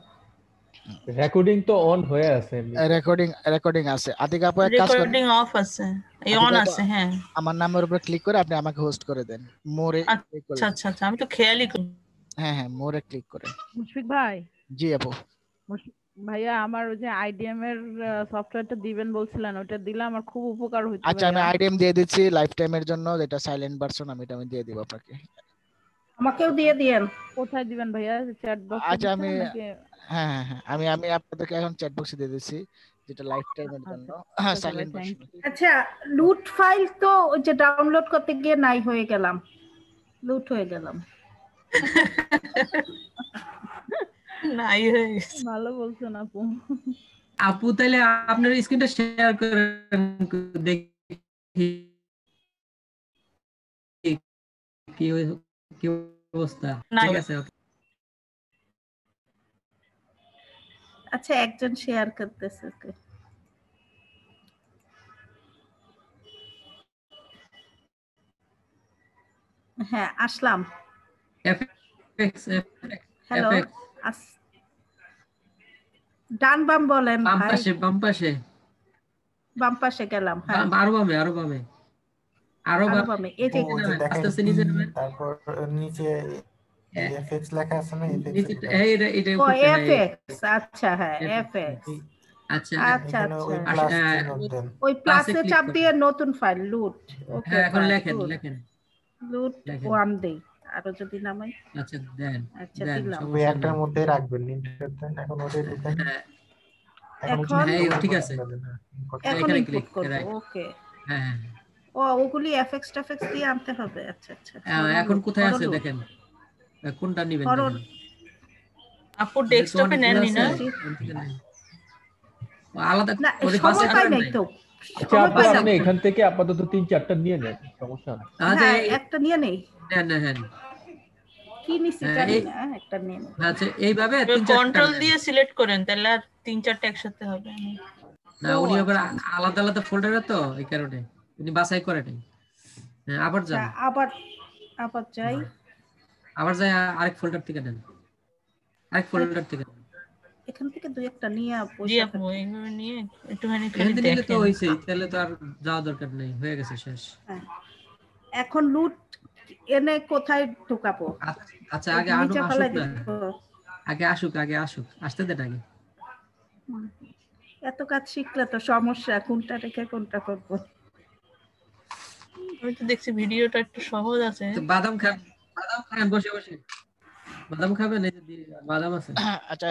রেকর্ডিং তো অন হয়ে আছে। রেকর্ডিং আছে। আদিক আপু এক কাজ করেন, রেকর্ডিং অফ আছে, এই অন আছে। হ্যাঁ, আমার নামের উপর ক্লিক করে আপনি আমাকে হোস্ট করে দেন। মোরে ক্লিক করে। আচ্ছা আচ্ছা আচ্ছা, আমি তো খেয়ালই করি। হ্যাঁ মোরে ক্লিক করে। মুশফিক ভাই। জি আপু। ভাইয়া আমার ওই যে আইডিএম এর সফটওয়্যারটা দিবেন বলছিলেন, ওটা দিলে আমার খুব উপকার হইতো। আচ্ছা আমি আইডিএম দিয়ে দিচ্ছি লাইফ টাইমের জন্য, যেটা সাইলেন্ট ভার্সন, আমি দিয়ে দিব আপনাকে। আমাকেও দিয়ে দিয়েন। কোথায় দিবেন ভাইয়া? চ্যাট বক্সে? আচ্ছা হ্যাঁ আমি আপনাদেরকে এখন চ্যাট বক্সে দিয়ে দিচ্ছি, যেটা লাইফ টাইমের জন্য সাইলেন্ট ভার্সন। আচ্ছা, লুট ফাইল তো ওই যে ডাউনলোড করতে গিয়ে নাই হয়ে গেলাম, লুট হয়ে গেলাম। নাই হয়ে গেছে। ভালো বলছেন আপু। আপু তাহলে আপনার স্ক্রিনটা শেয়ার করেন দেখি কি অবস্থা। ঠিক আছে, আচ্ছা একজন শেয়ার করতেছে। হ্যাঁ আসলাম। হ্যালো, ডান বাম বলেন ভাই। বাম পাশে গেলাম। হ্যাঁ আরো বামে এই যে দেখেন, তারপর নিচে এফএক্স লেখা আছে না, এফএক্স। আচ্ছা হ্যাঁ এফএক্স। আচ্ছা আচ্ছা ওই প্লাসে চাপ দিয়ে নতুন ফাইল লুট। ওকে, এখন লেখেন লুট 1 দেই, আরো যদি নামাই। আচ্ছা দেন। আচ্ছা দিলাম। ওই একটার মধ্যে রাখবেন, নিচের এখন ওটাই ঢুকেন। এখন ঠিক আছে, এখন ইনপুট করব। ওকে, হ্যাঁ ও ওগুলি এফএক্স টাফএক্স দিয়ে আনতে হবে। আচ্ছা আচ্ছা, এখন কোথায় আছে দেখেন, কোনটা নেবেন? আপু ডেস্কটপে নেননি না? আলাদা করে পাশে নাই তো। আচ্ছা আপনি এখান থেকে আপাতত 3-4টা নিয়ে নেন, সমস্যা না। আচ্ছা একটা নিয়ে নেই। হ্যাঁ কি নিছি জানি না, একটা নিয়ে নেই। আচ্ছা এইভাবে কন্ট্রোল দিয়ে সিলেক্ট করেন, তাহলে আর 3-4টা একসাথে হবে না। উনি আবার আলাদা আলাদা ফোল্ডারে তো, এই কারণে উনি বাছাই করে নাই। আবার যান, আবার যাই, আরেক ফোল্ডার থেকে নেন, এখান থেকে দুই একটা নিয়ে জি আপু এইভাবে নিয়ে একটুখানি খালি দেখেন তো হইছেই, তাহলে তো আর যাওয়া দরকার নেই, হয়ে গেছে শেষ। এখন লুট এনে কোথায় ঢুকাবো? আচ্ছা আগে আসুক, আসতে দেন আগে। এত কাজ শিখলে তো সমস্যা, কোনটা রেখে কোনটা করবো। আমি তো দেখছি ভিডিওটা একটু সহজ আছে। বাদাম খান বসে বসে। বাদাম খাবেন? এই যে বাদাম আছে। আচ্ছা,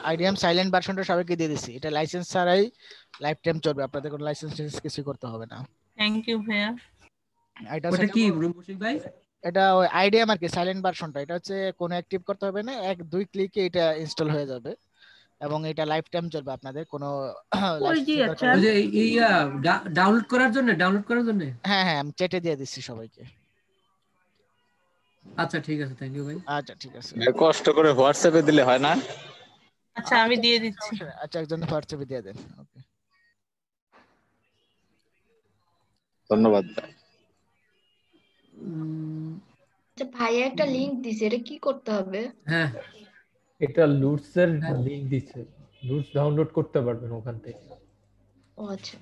আইডিএম সাইলেন্ট ভার্সনটা সবাইকে দিয়ে দিছি। এটা লাইসেন্স ছাড়াই লাইফ টাইম চলবে, আপনাদের কোনো লাইসেন্স কিছু করতে হবে না। থ্যাংক ইউ ভাইয়া। ওটা কি মুশফিক ভাই? এটা ওই আইডিএম আর কি, সাইলেন্ট ভার্সনটা। এটা হচ্ছে কোনো অ্যাক্টিভ করতে হবে না, 1-2 ক্লিকে এটা ইনস্টল হয়ে যাবে এবং এটা লাইফ টাইম চলবে, আপনাদের কোনো ডাউনলোড করার জন্য। হ্যাঁ আমি চ্যাটে দিয়ে দিচ্ছি সবাইকে। আচ্ছা ঠিক আছে, থ্যাংক ইউ ভাই। আচ্ছা ঠিক আছে, কষ্ট করে হোয়াটসঅ্যাপে দিলে হয় না? আচ্ছা আমি দিয়ে দিচ্ছি। আচ্ছা একজন হোয়াটসঅ্যাপে দিয়ে দেন। ওকে ধন্যবাদ। আচ্ছা ভাইয়া একটা লিংক দিছে, এটা কি করতে হবে? হ্যাঁ এটা লুটস এর লিংক দিছে, লুটস ডাউনলোড করতে পারবেন ওখান থেকে। ও আচ্ছা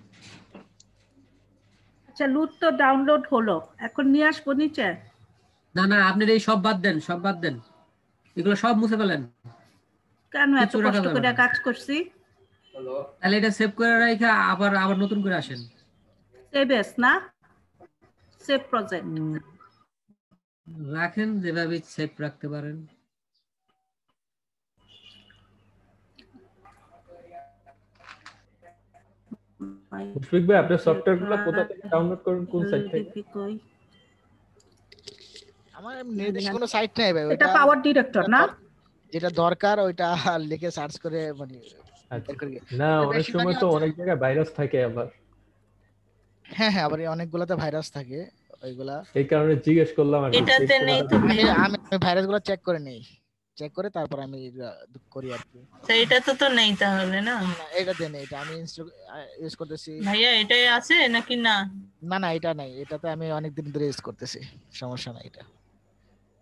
আচ্ছা, লুট তো ডাউনলোড হলো, এখন নিয়ে আসবো নিচে? না আপনি এই সব বাদ দেন, এগুলো সব মুছে ফেলেন। কেন এত কষ্ট করে কাজ করছি? তাহলে এটা সেভ করে রাখা, আবার নতুন করে আসেন। সেভ এস না সেভ প্রজেক্ট রাখেন, যেভাবে সেভ রাখতে পারেন। মুশফিক ভাই আপনার সফটওয়্যারগুলো কোথা থেকে ডাউনলোড করেন, কোন সাইট থেকে? আমার নির্দিষ্ট কোনো সাইট নাই ভাই, এটা পাওয়ার ডিরেক্টর না, যেটা দরকার ওইটা লিখে সার্চ করে মানে না অনেক সময় তো অনেক জায়গায় ভাইরাস থাকে আবার। হ্যাঁ আবার অনেকগুলোতে ভাইরাস থাকে, ওইগুলা এই কারণে জিজ্ঞেস করলাম। এটাতে নেই তো আমি ভাইরাসগুলো চেক করে নেই, চেক করে তারপর আমি করি আর কি। এটা তো নেই তাহলে না? এটা দেন, এটা আমি ইউজ করতেছি। ভাইয়া এটাই আছে নাকি? না এটা নাই, এটাতে আমি অনেক দিন ধরে ইউজ করতেছি, সমস্যা নাই। এটা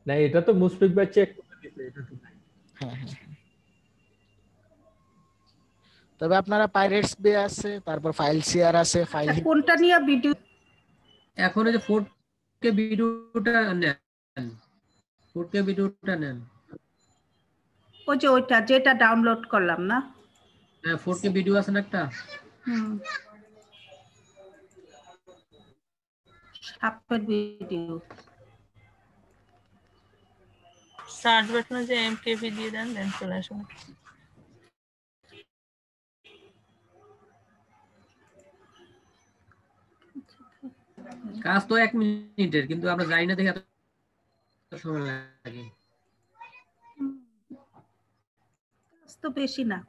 না এটা তো মুশফিক ভাই চেক করে দিতে, এটা তো নাই। হ্যাঁ তবে আপনারা পাইরেটস বে আছে, তারপর ফাইল শেয়ার আছে। ফাইল কোনটা নিয়ে ভিডিও? এখন এই যে 4K ভিডিওটা নেন। ওই যে ওইটা যেটা ডাউনলোড করলাম না? হ্যাঁ 4K ভিডিও আছে না একটা? সাপের ভিডিও সার্চ বাটনে যে এমকেভি দিয়ে দেন, দেন চলে আসবে। কাজ তো 1 মিনিটের, কিন্তু আমরা জানি না দেখে এত সময় লাগে। কাজ তো বেশি না।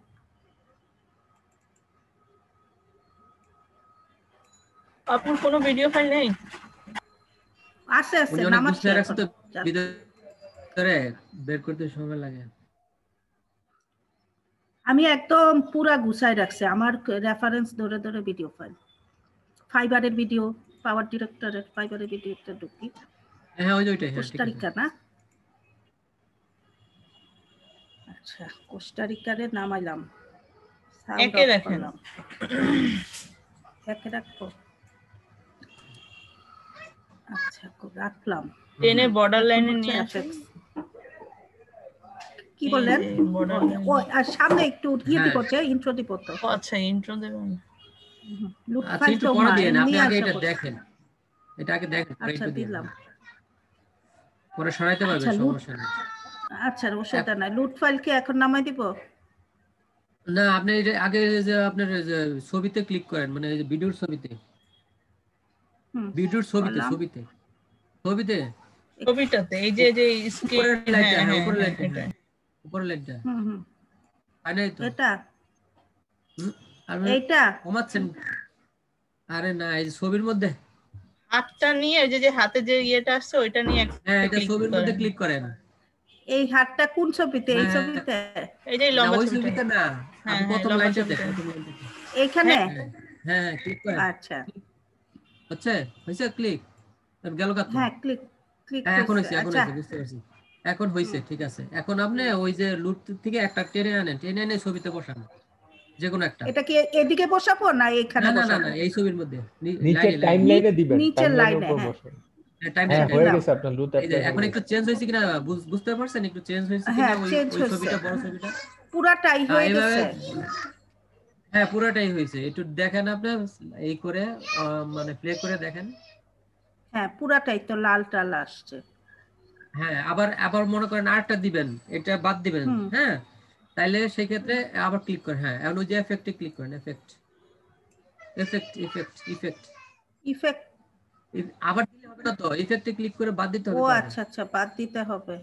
আপনার কোনো ভিডিও ফাইল নেই? আছে নামাচ্ছি তো ভিতরে বের করতে সময় লাগে। আমি একদম পুরা গুছাই রাখছি, আমার রেফারেন্স ধরে ধরে ভিডিও ফাইল, ফাইবারের ভিডিও, পাওয়ার ডিরেক্টরের ফাইবারের ভিডিওটা ঢুকি। হ্যাঁ ওই যে ওইটাই, কোস্টারিকা না? আচ্ছা কোস্টারিকারে নামাইলাম, একে রাখেন, একে রাখবো। আচ্ছা রাখলাম। টেনে বর্ডার লাইনে নিয়ে আসেন। কি বললেন? ও আর সামনে একটু দিয়ে দিব, ইন্ট্রো দিব তো। আচ্ছা ইন্ট্রো দেবেন। লুট আচ্ছা ফাইল একটু তো পরে দিন, আপনি নিয়ে আগে আসা এটা বলছি। দেখেন, এটা আগে দেখেন, পরে আচ্ছা একটু দিন, দিলাম। পরে সরাইতে পারবেন, আচ্ছা সমস্যা নেই। আচ্ছা অসুবিধা নাই। লুট ফাইল কি এখন নামাই দিব? না আপনি আগে যে আপনার ছবিতে ক্লিক করেন, মানে ভিডিওর ছবিতে, ভিডিওর ছবিতে ছবিটাতে এই যে উপরের লাইটটা, হ্যাঁ উপরের লাইটটা, উপরের লাইটটা। আরে তো এটা এইটা কমাচ্ছেন? আরে না, এই ছবির মধ্যে হাতটা নিয়ে ওই যে হাতে যে ইয়েটা আসছে ওইটা নিয়ে হ্যাঁ এটা ছবির মধ্যে ক্লিক করেন। এই হাতটা কোন ছবিতে? এই ছবিতে? এই যে লম্বা ছবিতে না, আপনি প্রথম লাইনটা দেখেন এইখানে। হ্যাঁ ক্লিক করেন। আচ্ছা হইছে ক্লিক গেল কত? হ্যাঁ ক্লিক এখন হইছে, বুঝতে পারছি, এখন হইছে। ঠিক আছে, এখন আপনি ওই যে লুট থেকে একটা টেনে এনে ছবিতে বসান, যে কোনো একটা। এটা কি এদিকে বসাবো না এইখানে বসাবো? না এই ছবির মধ্যে নিচে টাইমলাইনে দিবেন, নিচের লাইনে। হ্যাঁ হয়ে গেছে আপনার লুট অ্যাপ। এখন একটু চেঞ্জ হইছে কিনা বুঝতে পারছেন? একটু চেঞ্জ হইছে কিনা ওই ছবিটা, বড় ছবিটা পুরাটাই হয়ে গেছে। হ্যাঁ পুরোটাই হয়েছে, একটু দেখেন আপনি এই করে মানে প্লে করে দেখেন। হ্যাঁ পুরাটাই তো লাল টাল আসছে। হ্যাঁ আবার আবার মনে করেন আরেকটা দিবেন, এটা বাদ দিবেন। হ্যাঁ তাইলে সেই ক্ষেত্রে আবার ক্লিক করেন। হ্যাঁ এখন ওই যে এফেক্টে ক্লিক করেন, effect effect effect effect effect আবার দিলে হবে না তো, ইফেক্টে ক্লিক করে বাদ দিতে হবে। ও তো আচ্ছা আচ্ছা বাদ দিতে হবে।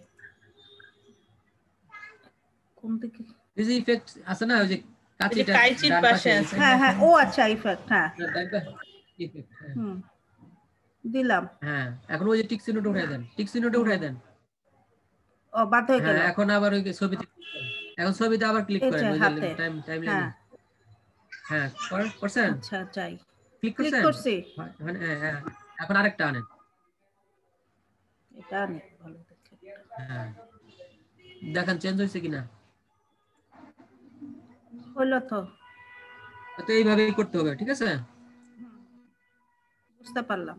কোন দিকে এই যে ইফেক্ট আছে না, ওই যে কাঁচিটা কাইচির ডান পাশে আছে। হ্যাঁ হ্যাঁ ও আচ্ছা ইফেক্ট হ্যাঁ ইফেক্ট হ্যাঁ দিলাম। হ্যাঁ এখন ওই যে টিক চিহ্নটা উঠাই দেন, টিক চিহ্নটা উঠাই দেন। ও বাদ হয়ে গেল। হ্যাঁ এখন আবার ওই ছবিতে এখন ছবিতে আবার ক্লিক করেন, ওই যে টাইমলাইনে। হ্যাঁ করছেন? আচ্ছা যাই ক্লিক করছি। হ্যাঁ এখন আরেকটা আনেন, এটা আনি ভালো দেখে। হ্যাঁ দেখেন চেঞ্জ হইছে কিনা। হলো তো এইভাবেই করতে হবে, ঠিক আছে? বুঝতে পারলাম।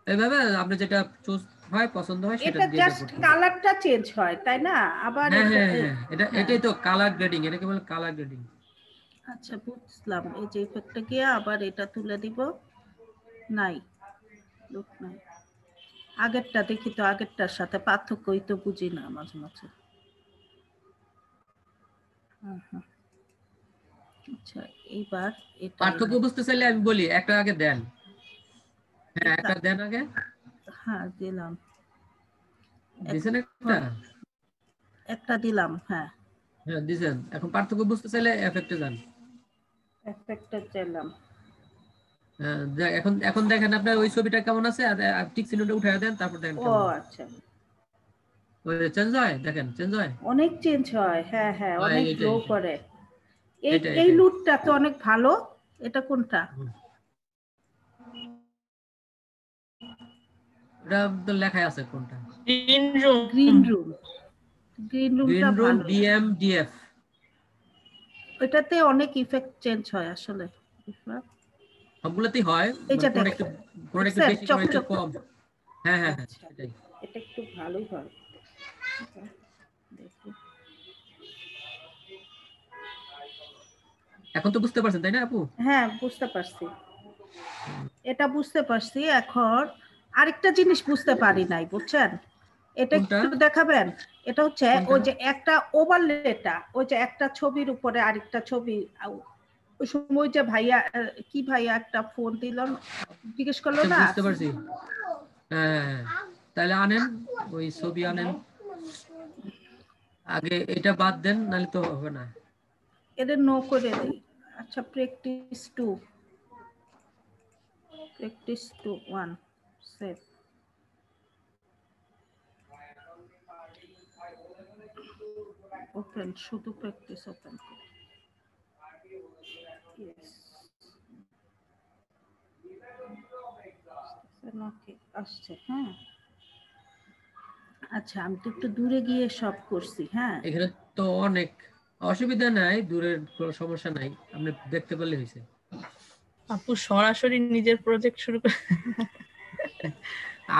এইভাবে আপনি যেটা চুজ হয় পছন্দ হয় সেটা এটা দিয়ে জাস্ট কালারটা চেঞ্জ হয় তাই না? আবার এটাই তো কালার গ্রেডিং, এটাকে বলে কালার গ্রেডিং। আচ্ছা বুঝলাম। এই যে ইফেক্টে গিয়ে আবার এটা তুলে দিব। নাই লুক নাই। আগেরটা দেখি তো, আগেরটার সাথে পার্থক্যই তো বুঝি না মাঝে মাঝে। আচ্ছা এইবার এটা পার্থক্য বুঝতে চাইলে আমি বলি একটা আগে দেন। হ্যাঁ একটা দেন আগে। হ্যাঁ দিলাম। দিছেন একটা দিলাম। হ্যাঁ হ্যাঁ দিছেন। এখন পার্থক্য বুঝতে চাইলে এফেক্টে যান। এফেক্টে দিলাম। এখন এখন দেখেন আপনার ওই ছবিটা কেমন আছে, আর টিক চিহ্নটা উঠায় দেন, তারপর দেখেন ও কেমন। আচ্ছা ওই চেঞ্জ হয়, দেখেন চেঞ্জ হয়, অনেক চেঞ্জ হয়। হ্যাঁ হ্যাঁ অনেক গ্লো করে। এই এটাই। এই লুকটা তো অনেক ভালো। এটা কোনটা? এটা তো লেখাই আছে কোনটা। Green room. Green room. Green রুমটা ভালো। BMDF এটাতে অনেক ইফেক্ট চেঞ্জ হয় আসলে। সবগুলোতেই হয়, কোন একটু বেশি কোন একটু কম। হ্যাঁ হ্যাঁ সেটাই। এটা একটু ভালোই হয়। দেখি এখন তো বুঝতে পারছেন তাই না আপু? হ্যাঁ বুঝতে পারছি, এটা বুঝতে পারছি। এখন আরেকটা জিনিস বুঝতে পারি নাই, বুঝছেন? এটা একটু দেখাবেন? এটা হচ্ছে ওই যে একটা ওভারলেটা, ওই যে একটা ছবির উপরে আরেকটা ছবি। ওই সময় যে ভাইয়া কি ভাইয়া একটা ফোন দিল জিজ্ঞেস করলো না? বুঝতে পারছি। হ্যাঁ তাহলে আনেন ওই ছবি আনেন আগে, এটা বাদ দেন নাহলে তো হবে না। এটা নো করে দেই। আচ্ছা প্র্যাকটিস 2 1 সেভ। ওপেন, শুধু প্র্যাকটিস ওপেন করো। আসছে। হ্যাঁ আচ্ছা আমি তো একটু দূরে গিয়ে সব করছি। হ্যাঁ এখানে তো অনেক অসুবিধা নাই, দূরের কোনো সমস্যা নাই, আপনি দেখতে পারলে হয়েছে। আপু সরাসরি নিজের প্রজেক্ট শুরু করে।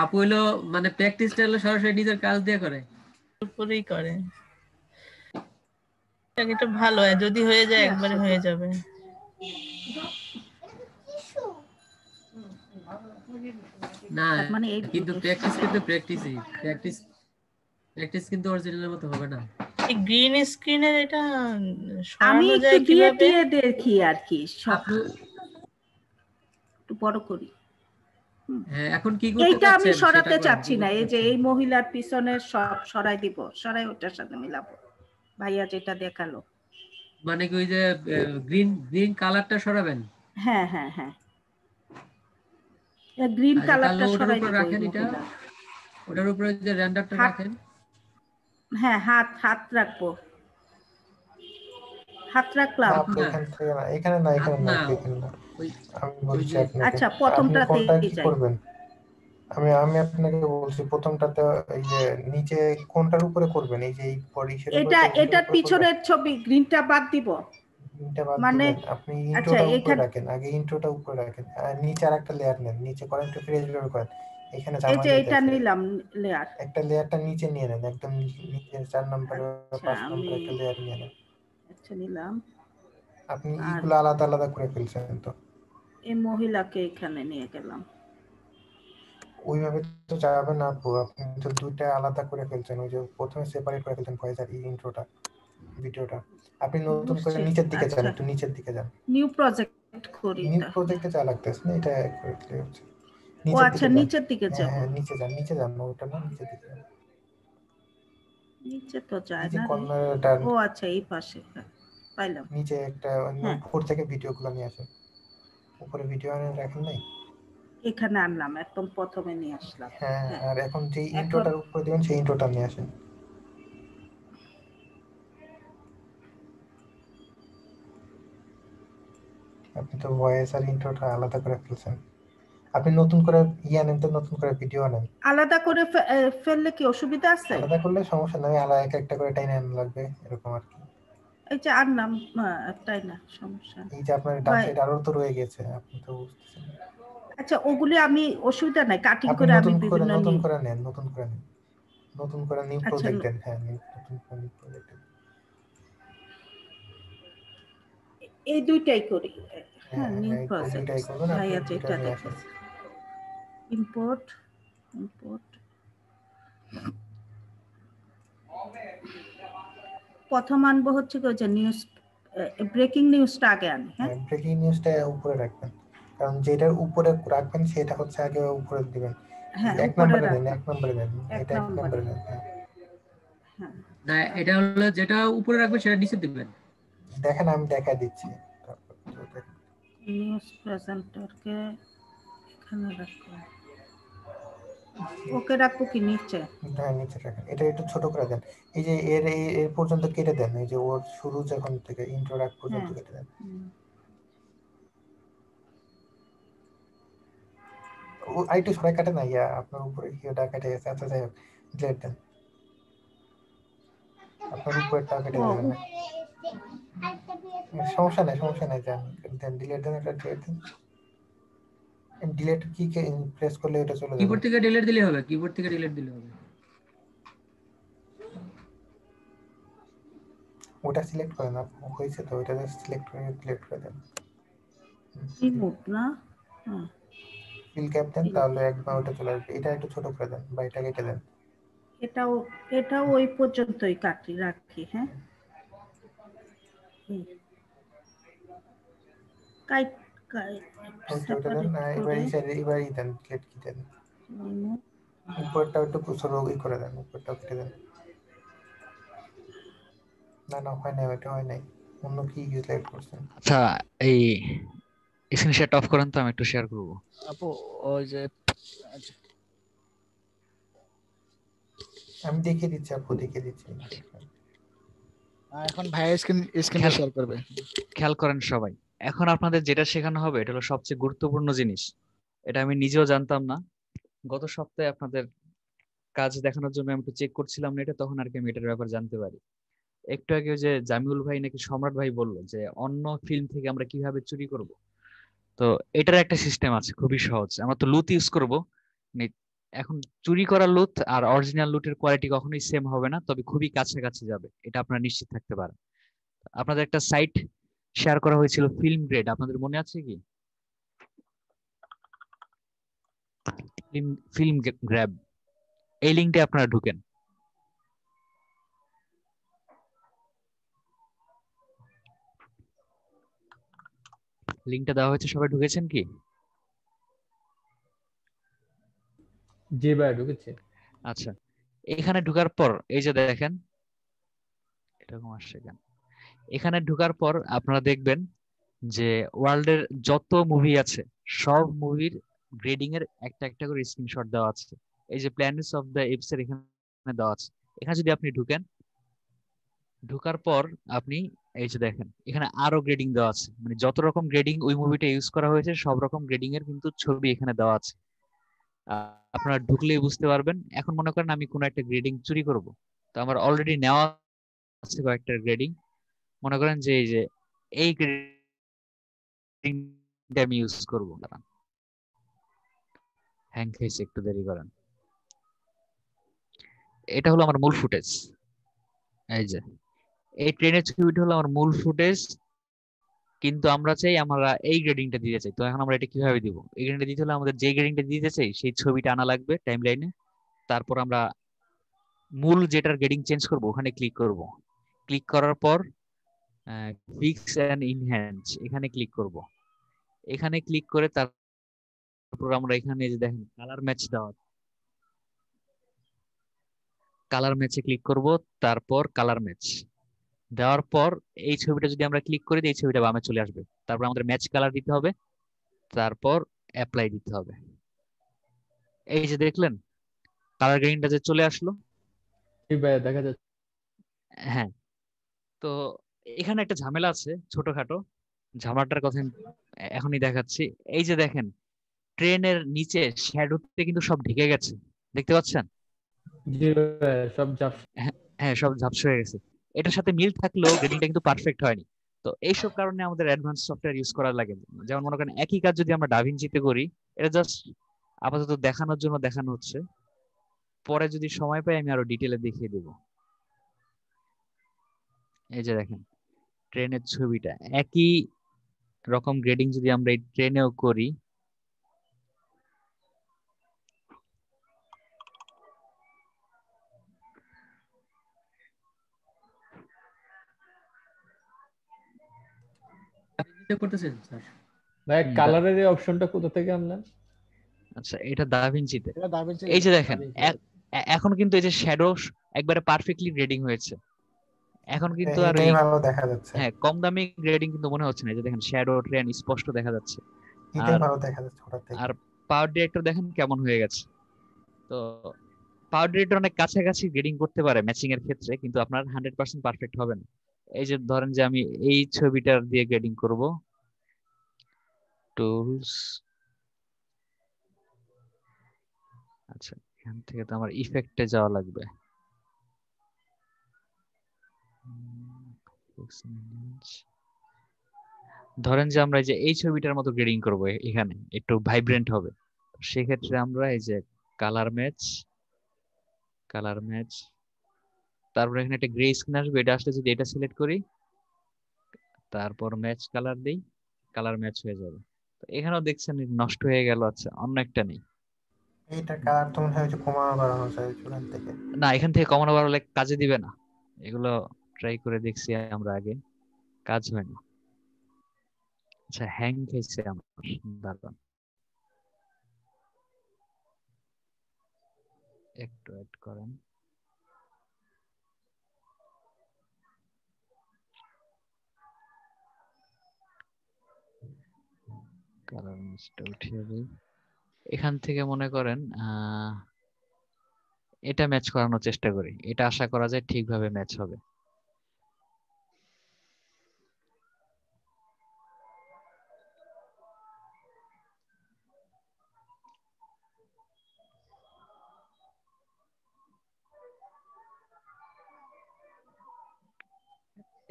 আপু হলো মানে প্র্যাকটিসটা হলো সরাসরি নিজের কাজ দিয়ে করে, উপরেই করে। এটা ভালো হয়, যদি হয়ে যায় একবারে হয়ে যাবে। না মানে কিন্তু প্র্যাকটিস কিন্তু অরিজিনালের মতো হবে না। এই গ্রিন স্ক্রিনের এটা আমি সরানো একটু যায় দিয়ে কিভাবে? দিয়ে দেখি আর কি, সব একটু বড় করি। হ্যাঁ এখন কি করতে এইটা আমি চাচ্ছেন সরাতে চাচ্ছি না। এই যে এই মহিলার পিছনে সব সরাই দিব, সরাই ওটার সাথে মিলাবো। ভাইয়া যেটা দেখালো মানে কি ওই যে গ্রিন কালারটা সরাবেন? হ্যাঁ হ্যাঁ হ্যাঁ গ্রিন কালারটা সরাই দিব। রাখেন এটা, ওটার উপরে যে রেন্ডারটা রাখেন। হ্যাঁ হাত রাখবো, হাত রাখলাম। এখানে না আমি বলছি আপনাকে। আচ্ছা প্রথমটাতে কি করবেন? আমি আপনাকে বলছি প্রথমটাতে এই যে নিচে কোনটার উপরে করবেন? এই যে এই পরিশের উপরে, এটার পিছনের ছবি গ্রিনটা বাদ দিব। মানে আপনি ইন্ট্রোটা উপরে রাখেন, আগে ইন্ট্রোটা উপরে রাখেন, আর নিচে আরেকটা লেয়ার নেন, নিচে করেন একটু ফ্রেশ বের করেন। এখানে এই যে এটা নিলাম লেয়ার, একটা লেয়ারটা নিচে নিয়ে নেন, একদম নিচে 4 নাম্বার 5 নাম্বার একটা লেয়ার নিয়ে নেন। আচ্ছা নিলাম। আপনি এইগুলো আলাদা আলাদা করে ফেলছেন তো। এই মহিলাকে এখানে নিয়ে গেলাম। ওইভাবে তো যাবে না আপু, আপনি তো দুইটা আলাদা করে ফেলছেন। ওই যে প্রথমে সেপারেট করে ফেলছেন ভয়েস আর ইন্ট্রোটা, ভিডিওটা। আপনি নতুন করে নিচের দিকে যান, একটু নিচের দিকে যান। নিউ প্রজেক্ট করি। নিউ প্রজেক্টে যা লাগতেছে না, এটা করতে হচ্ছে। ও আচ্ছা, নিচের দিকে যাব। হ্যাঁ নিচে যান, নিচে যান, ওটা না নিচের দিকে যান। নিচে তো যায় না রে। ও আচ্ছা, এই পাশে পাইলাম। নিচে একটা উপর থেকে ভিডিওগুলো নিয়ে আসেন। উপরে ভিডিও আনে রাখেন নাই? এখানে আনলাম, একদম প্রথমে নিয়ে আসলাম। হ্যাঁ, আর এখন যে ইন্ট্রোটার উপরে দিবেন সেই ইন্ট্রোটা নিয়ে আসেন। আপনি তো ভয়েস আর ইন্ট্রোটা আলাদা করে ফেলছেন। আপনি নতুন করে আনেন তো, নতুন করে ভিডিও আনেন। আলাদা করে ফেললে কি অসুবিধা আছে? আলাদা করলে সমস্যা নাই, আলাদা একটা করে টাইনে আনা লাগবে, এরকম আর কি। এই যে আনলাম, তাই না, সমস্যা। এই যে আপনার ডান সাইড আরো তো রয়ে গেছে, আপনি তো বুঝতেছেন। আচ্ছা, ওগুলি আমি অসুবিধা নাই, কাটিং করে আমি বিভিন্ন নতুন করে নেন, নতুন করে নেন, নতুন করে নিউ প্রজেক্ট দেন। হ্যাঁ, নতুন করে নিউ প্রজেক্ট। এই দুইটাই করি। হ্যাঁ, নিউ প্রজেক্ট। ভাই আছে, এটা দেখেন। ইম্পোর্ট প্রথম আনবো হচ্ছে কি, যে নিউজ, ব্রেকিং নিউজটা আগে আনি। হ্যাঁ, ব্রেকিং নিউজটা উপরে রাখবেন, কারণ যেটার উপরে রাখবেন সেটা হচ্ছে আগে উপরে দিবেন। হ্যাঁ, এক নম্বরে দেন, এক নম্বরে দেন, এটা এক নম্বরে দেন। হ্যাঁ, না এটা হলো যেটা উপরে রাখবেন সেটা নিচে দিবেন। দেখেন আমি দেখাই দিচ্ছি। নিউজ প্রেজেন্টারকে এখানে রাখো। ওকে রাখবো কি নিচে? হ্যাঁ, নিচে রাখেন। এটা একটু ছোট করে দেন। এই যে এর পর্যন্ত কেটে দেন, এই যে ওর শুরু যখন থেকে ইন্ট্রো রাখ পর্যন্ত কেটে দেন। ও আইটু সবাই কাটে না, আপনার উপরে হিওটা কেটে গেছে। আচ্ছা যাই হোক, ডিলিট দেন। আপনার উপরেরটা কেটে দেবেন না, সমস্যা নাই যান, দেন ডিলিট দেন, এটা ডিলিট দেন। ডিলিট কি প্রেস করলে এটা চলে যাবে। কিবোর্ড থেকে ডিলিট দিলে হবে, কিবোর্ড থেকে ডিলিট দিলে হবে। ওটা সিলেক্ট করেন, আপনি হয়েছে তো, ওটা সিলেক্ট করে ডিলিট করে দেন। কিবোর্ড না, ফিল ক্যাপ দেন, তাহলে একবার ওটা চলে আসবে। এটা একটু ছোট করে দেন বা এটা কেটে দেন। এটাও ওই পর্যন্তই রাখি। হ্যাঁ, এবারই দেন, ডিলিট কি দেন, উপরটা একটু ছোট করে দেন, উপরটা কেটে দেন। না হয় নাই, ওটা হয় নাই, অন্য কি সিলেক্ট করছেন। আচ্ছা, এই স্ক্রিন শেয়ার অফ করেন তো, আমি একটু শেয়ার করব। আপু ওই যে আমি দেখিয়ে দিচ্ছি, আপু দেখিয়ে দিচ্ছি। এখন ভাই স্ক্রিন শেয়ার করবে। খেয়াল করেন সবাই, এখন আপনাদের যেটা শেখানো হবে এটা হলো সবচেয়ে গুরুত্বপূর্ণ জিনিস। এটা আমি নিজেও জানতাম না। গত সপ্তাহে আপনাদের কাজ দেখানোর জন্য আমি একটু চেক করছিলাম না এটা, তখন আর কি আমি এটার ব্যাপারে জানতে পারি। একটু আগে যে জামিউল ভাই নাকি সম্রাট ভাই বললো যে অন্য ফিল্ম থেকে আমরা কিভাবে চুরি করব, তো এটার একটা সিস্টেম আছে, খুবই সহজ। আমরা তো লুট ইউজ করব। এখন চুরি করা লুট আর অরিজিনাল লুটের কোয়ালিটি কখনোই সেম হবে না, তবে খুবই কাছাকাছি যাবে, এটা আপনারা নিশ্চিত থাকতে পারেন। আপনাদের একটা সাইট শেয়ার করা হয়েছিল, ফিল্ম গ্রেড, আপনাদের মনে আছে কি? ফিল্ম গ্র্যাব, এই লিঙ্কটা আপনারা ঢুকেন। লিঙ্কটা দেওয়া হয়েছে, সবাই ঢুকেছেন কি? জি ভাই, ঢুকেছে। আচ্ছা, এখানে ঢোকার পর এই যে দেখেন এরকম আসছে কেন, এখানে ঢোকার পর আপনারা দেখবেন যে ওয়ার্ল্ডের যত মুভি আছে সব মুভির গ্রেডিং এর একটা একটা করে স্ক্রিনশট দেওয়া আছে। এই যে প্ল্যানেটস অফ দ্য এপস এর এখানে দেওয়া আছে। এখানে যদি আপনি ঢুকেন, ঢোকার পর আপনি এই যে দেখেন এখানে আরো গ্রেডিং দেওয়া আছে, মানে যত রকম গ্রেডিং ওই মুভিটা ইউজ করা হয়েছে সব রকম গ্রেডিং এর কিন্তু ছবি এখানে দেওয়া আছে। আপনারা ঢুকলেই বুঝতে পারবেন। এখন মনে করেন আমি কোনো একটা গ্রেডিং চুরি করব, তো আমার অলরেডি নেওয়া আছে কয়েকটা গ্রেডিং। মনে করেন যে এই যে এই গ্রেডিংটা আমি ইউজ করব। হ্যাং খেয়েছে, একটু দেরি করেন। এটা হলো আমার মূল ফুটেজ। এই যে এই ট্রেনের ছবিটা হলো আমার মূল ফুটেজ, কিন্তু আমরা চাই আমরা এই গ্রেডিংটা দিতে চাই। তো এখন আমরা এটা কিভাবে দিব? এই গ্রেডিংটা দিতে হলে আমাদের যে গ্রেডিংটা দিতে চাই সেই ছবিটা আনা লাগবে টাইমলাইনে। তারপর আমরা মূল যেটার গ্রেডিং চেঞ্জ করব ওখানে ক্লিক করব। ক্লিক করার পর ফিক্স এন্ড ইনহ্যান্স এখানে ক্লিক করব। এখানে ক্লিক করে তারপর আমরা এখানে যে দেখেন কালার ম্যাচ দেওয়া, কালার ম্যাচে ক্লিক করব। তারপর কালার ম্যাচ দেওয়ার পর এই ছবিটা যদি আমরা ক্লিক করি এই ছবিটা বামে চলে আসবে। তারপর আমাদের ম্যাচ কালার দিতে হবে, তারপর অ্যাপ্লাই দিতে হবে। এই যে দেখলেন কালার গ্রেডিংটা যে চলে আসলো। ঠিক ভাই দেখা যাচ্ছে। হ্যাঁ, তো এখানে একটা ঝামেলা আছে ছোটখাটো, ঝামেলাটার কথা এখনই দেখাচ্ছি। এই যে দেখেন ট্রেনের নিচে শ্যাডোতে কিন্তু সব ঢেকে গেছে, দেখতে পাচ্ছেন? জি ভাই সব হ্যাঁ সব ঝাপসা হয়ে গেছে। এটার সাথে মিল থাকলেও গ্রেডিংটা কিন্তু পারফেক্ট হয়নি। তো এইসব কারণে আমাদের অ্যাডভান্স সফটওয়্যার ইউজ করা লাগে। যেমন মনে করেন একই কাজ যদি আমরা ডাভিনচিতে করি, এটা জাস্ট আপাতত দেখানোর জন্য দেখানো হচ্ছে, পরে যদি সময় পাই আমি আরো ডিটেইলে দেখিয়ে দেব। এই যে দেখেন ট্রেনের ছবিটা একই রকম গ্রেডিং যদি আমরা এই ট্রেনেও করি, করতেছেন স্যার? ভাই কালারের এই অপশনটা কোথা থেকে আনলেন? আচ্ছা এটা দাভিনচিতে। এটা দাভিনচি। এই যে দেখেন এখন কিন্তু এই যে শ্যাডো একবারে পারফেক্টলি গ্রেডিং হয়েছে। এখন কিন্তু আর এটাই ভালো দেখা যাচ্ছে। হ্যাঁ কম দামি গ্রেডিং কিন্তু মনে হচ্ছে না। এই যে দেখেন শ্যাডো ট্রেন স্পষ্ট দেখা যাচ্ছে। এটাই ভালো দেখা যাচ্ছে হঠাৎ থেকে। আর পাওয়ার ডিরেক্টর দেখেন কেমন হয়ে গেছে। তো পাওয়ার ডিরেক্টর অনেক কাছাকাছি গ্রেডিং করতে পারে ম্যাচিং এর ক্ষেত্রে, কিন্তু আপনার 100% পারফেক্ট হবে না। এই যে ধরেন যে আমি এই ছবিটার দিয়ে গ্রেডিং করব, টুলস, আচ্ছা এখান থেকে তো আমার ইফেক্টে যাওয়া লাগবে। ধরেন যে আমরা এই যে এই ছবিটার মতো গ্রেডিং করব, এখানে একটু ভাইব্রেন্ট হবে। সেক্ষেত্রে আমরা এই যে কালার ম্যাচ, কালার ম্যাচ, তারপর এখানে একটা গ্রে স্ক্রিন আসবে, এটা আসলে যদি এটা সিলেক্ট করি তারপর ম্যাচ কালার দেই, কালার ম্যাচ হয়ে যাবে। তো এখানেও দেখছেন নষ্ট হয়ে গেল। আচ্ছা অন্য একটা নেই, এইটা কালার তো মনে হয় যে কমানো বাড়ানো যায় চুলার থেকে। না এখান থেকে কমানো বাড়ালে কাজে দিবে না। এগুলো ট্রাই করে দেখছি আমরা আগে, কাজ হয় না। আচ্ছা হ্যাং খেয়েছে আমার, দাঁড়ান একটু অ্যাড করেন। কালার ম্যাচটা উঠিয়ে দিই। এখান থেকে মনে করেন এটা ম্যাচ করানোর চেষ্টা করি, এটা আশা করা যায় ঠিকভাবে ম্যাচ হবে।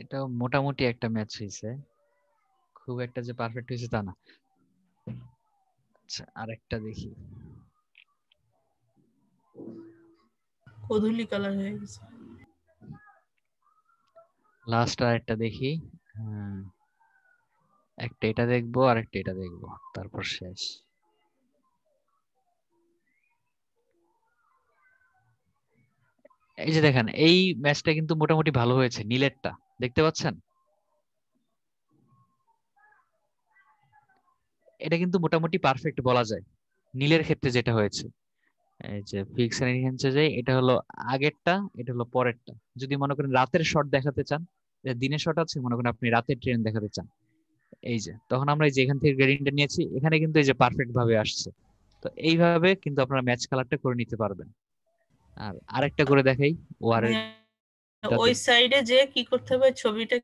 এটা মোটামুটি একটা ম্যাচ হয়েছে, খুব একটা যে পারফেক্ট হয়েছে তা না। আচ্ছা আরেকটা দেখি, কদুলি কালার হয়ে গেছে। লাস্ট আরেকটা দেখি। একটা এটা দেখবো আর একটা এটা দেখবো, তারপর শেষ। এই যে দেখেন এই ম্যাচটা কিন্তু মোটামুটি ভালো হয়েছে, নীলেরটা দেখতে পাচ্ছেন? এটা কিন্তু মোটামুটি পারফেক্ট বলা যায় নীলের ক্ষেত্রে যেটা হয়েছে। এই যে ফিক্স এন্ড এনহ্যান্সে যাই, এটা হলো আগেরটা, এটা হলো পরেরটা। যদি মনে করেন রাতের শট দেখাতে চান, দিনের শট আছে, মনে করেন আপনি রাতের ট্রেন দেখাতে চান, এই যে তখন আমরা এই যে এখান থেকে গ্রেডিংটা নিয়েছি, এখানে কিন্তু এই যে পারফেক্ট ভাবে আসছে। তো এইভাবে কিন্তু আপনারা ম্যাচ কালারটা করে নিতে পারবেন। আর আরেকটা করে দেখাই, ওয়ারের ওই সাইডে যে কি করতে হবে, ছবিটা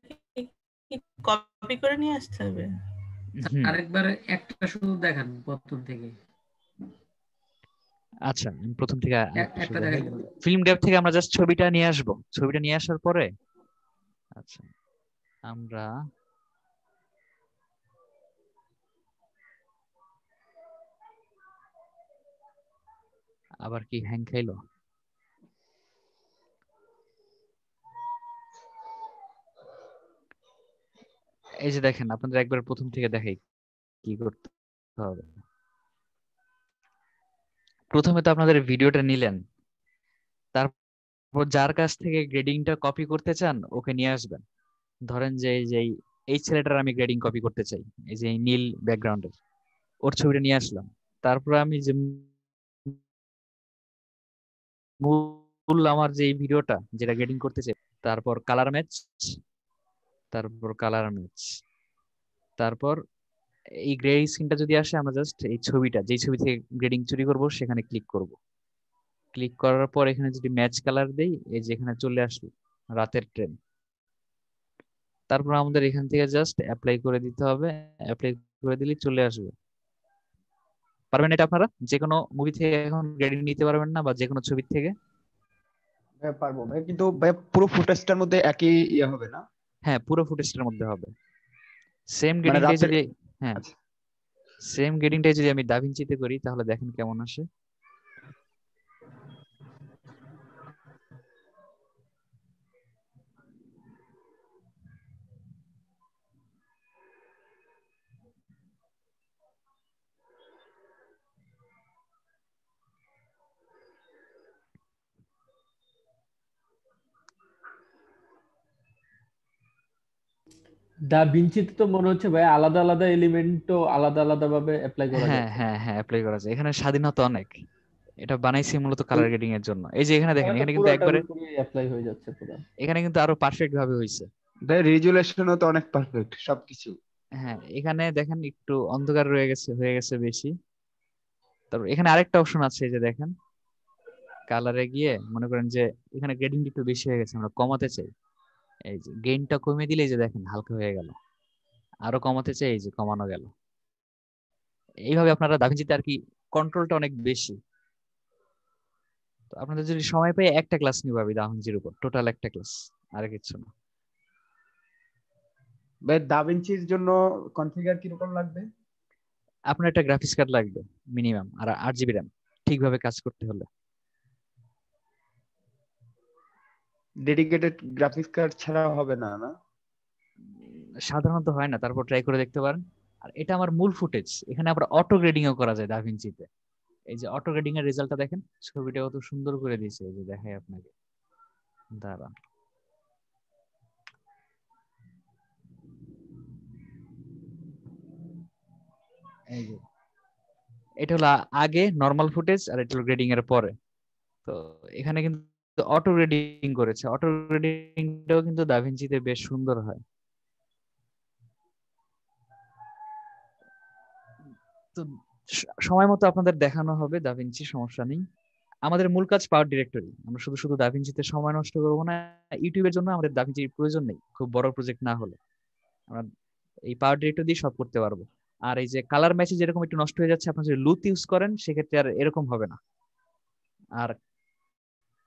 কি কপি করে নিয়ে আসতে হবে? আরেকবার একটা শুধু দেখান প্রথম থেকে। আচ্ছা আমি প্রথম থেকে একটা দেখাই। ফিল্ম ডেপ থেকে আমরা জাস্ট ছবিটা নিয়ে আসবো। ছবিটা নিয়ে আসার পরে আচ্ছা আমরা আবার কি হ্যাং খাইলো? এই যে দেখেন, আপনাদের একবার প্রথম থেকে দেখাই কি করতে হবে। প্রথমে তো আপনাদের ভিডিওটা নিলেন, তারপর যার কাছ থেকে গ্রেডিংটা কপি করতে চান ওকে নিয়ে আসবেন। ধরেন যে এই ছেলেটার আমি গ্রেডিং কপি করতে চাই, এই যে নীল ব্যাকগ্রাউন্ডের, ওর ছবিটা নিয়ে আসলাম। তারপর আমি যে মূল আমার যে এই ভিডিওটা যেটা গ্রেডিং করতে চাই, তারপর কালার ম্যাচ, তারপর এই গ্রে স্ক্রিনটা যদি আসে, আমরা জাস্ট এই ছবিটা, যেই ছবি থেকে গ্রেডিং চুরি করব সেখানে ক্লিক করব। ক্লিক করার পর এখানে যদি ম্যাচ কালার দেই, এই যে এখানে চলে আসলো রাতের ট্রেন। তারপর আমাদের এখান থেকে জাস্ট অ্যাপ্লাই করে দিতে হবে। অ্যাপ্লাই করে দিলে চলে আসবে। পারবেন এটা আপনারা? যে কোনো মুভি থেকে এখন গ্রেডিং নিতে পারবেন না, বা যে কোনো ছবি থেকে? ভাই পারবো ভাই, কিন্তু ভাই পুরো ফুটেজটার মধ্যে একই ইয়ে হবে না? হ্যাঁ, পুরো ফুটেজটার মধ্যে হবে। সেম মানে গ্রেডিংটাই রাতের, যদি, হ্যাঁ সেম গ্রেডিংটাই যদি আমি দাভিঞ্চিতে করি, তাহলে দেখেন কেমন আসে। দা ভিঞ্চিতে তো মনে হচ্ছে ভাই আলাদা আলাদা এলিমেন্টও আলাদা আলাদা ভাবে অ্যাপ্লাই করা হ্যাঁ যাচ্ছে। হ্যাঁ হ্যাঁ, অ্যাপ্লাই করা যায়। এখানে স্বাধীনতা অনেক। এটা বানাইছি মূলত কালার গ্রেডিং এর জন্য। এই যে এখানে দেখেন, তাহলে তো এখানে কিন্তু পুরোটার একবারে উপরে অ্যাপ্লাই হয়ে যাচ্ছে পুরো। এখানে কিন্তু আরো পারফেক্ট ভাবে হয়েছে। ভাই রেজুলেশনও তো অনেক পারফেক্ট সবকিছু। হ্যাঁ, এখানে দেখেন একটু অন্ধকার হয়ে গেছে বেশি। তারপর এখানে আরেকটা অপশন আছে, এই যে দেখেন, কালারে গিয়ে মনে করেন যে এখানে গ্রেডিং একটু বেশি হয়ে গেছে, আমরা কমাতে চাই। এই যে গেইনটা কমিয়ে দিলে, এই যে দেখেন হালকা হয়ে গেল। আরো কমাতে চাই, এই যে কমানো গেল। এইভাবে আপনারা দাভিঞ্চিতে আর কি কন্ট্রোলটা অনেক বেশি। তো আপনাদের যদি সময় পাই একটা ক্লাস নিব আমি দাভিঞ্চির উপর, টোটাল একটা ক্লাস, আর কিছু না। ভাই দাভিঞ্চির জন্য কনফিগার কিরকম লাগবে? আপনার একটা গ্রাফিক্স কার্ড লাগবে মিনিমাম, আর 8 GB র্যাম, ঠিকভাবে কাজ করতে হলে। ডেডিকেটেড গ্রাফিক্স কার্ড ছাড়া হবে না না? সাধারণত হয় না, তারপর ট্রাই করে দেখতে পারেন। আর এটা আমার মূল ফুটেজ, এখানে আবার অটো গ্রেডিং ও করা যায় দাভিঞ্চিতে। এই যে অটো গ্রেডিং এর রেজাল্টটা দেখেন, ছবিটা কত সুন্দর করে দিয়েছে। এই যে দেখাই আপনাকে, দাঁড়ান। এই যে এটা হলো আগে নরমাল ফুটেজ, আর এটা হলো গ্রেডিং এর পরে। তো এখানে কিন্তু অটো গ্রেডিং করেছে। অটো গ্রেডিংটাও কিন্তু দাভিঞ্চিতে বেশ সুন্দর হয়। তো সময় মতো আপনাদের দেখানো হবে দাভিঞ্চি, সমস্যা নেই। আমাদের মূল কাজ পাওয়ার ডিরেক্টরি। আমরা শুধু শুধু দাভিঞ্চিতে সময় নষ্ট করবো না। ইউটিউবের জন্য আমাদের দাভিঞ্চির প্রয়োজন নেই, খুব বড় প্রজেক্ট না হলে আমরা এই পাওয়ার ডিরেক্টর দিয়ে সব করতে পারবো। আর এই যে কালার ম্যাচে যেরকম একটু নষ্ট হয়ে যাচ্ছে, আপনারা যদি লুথ ইউজ করেন সেক্ষেত্রে আর এরকম হবে না। আর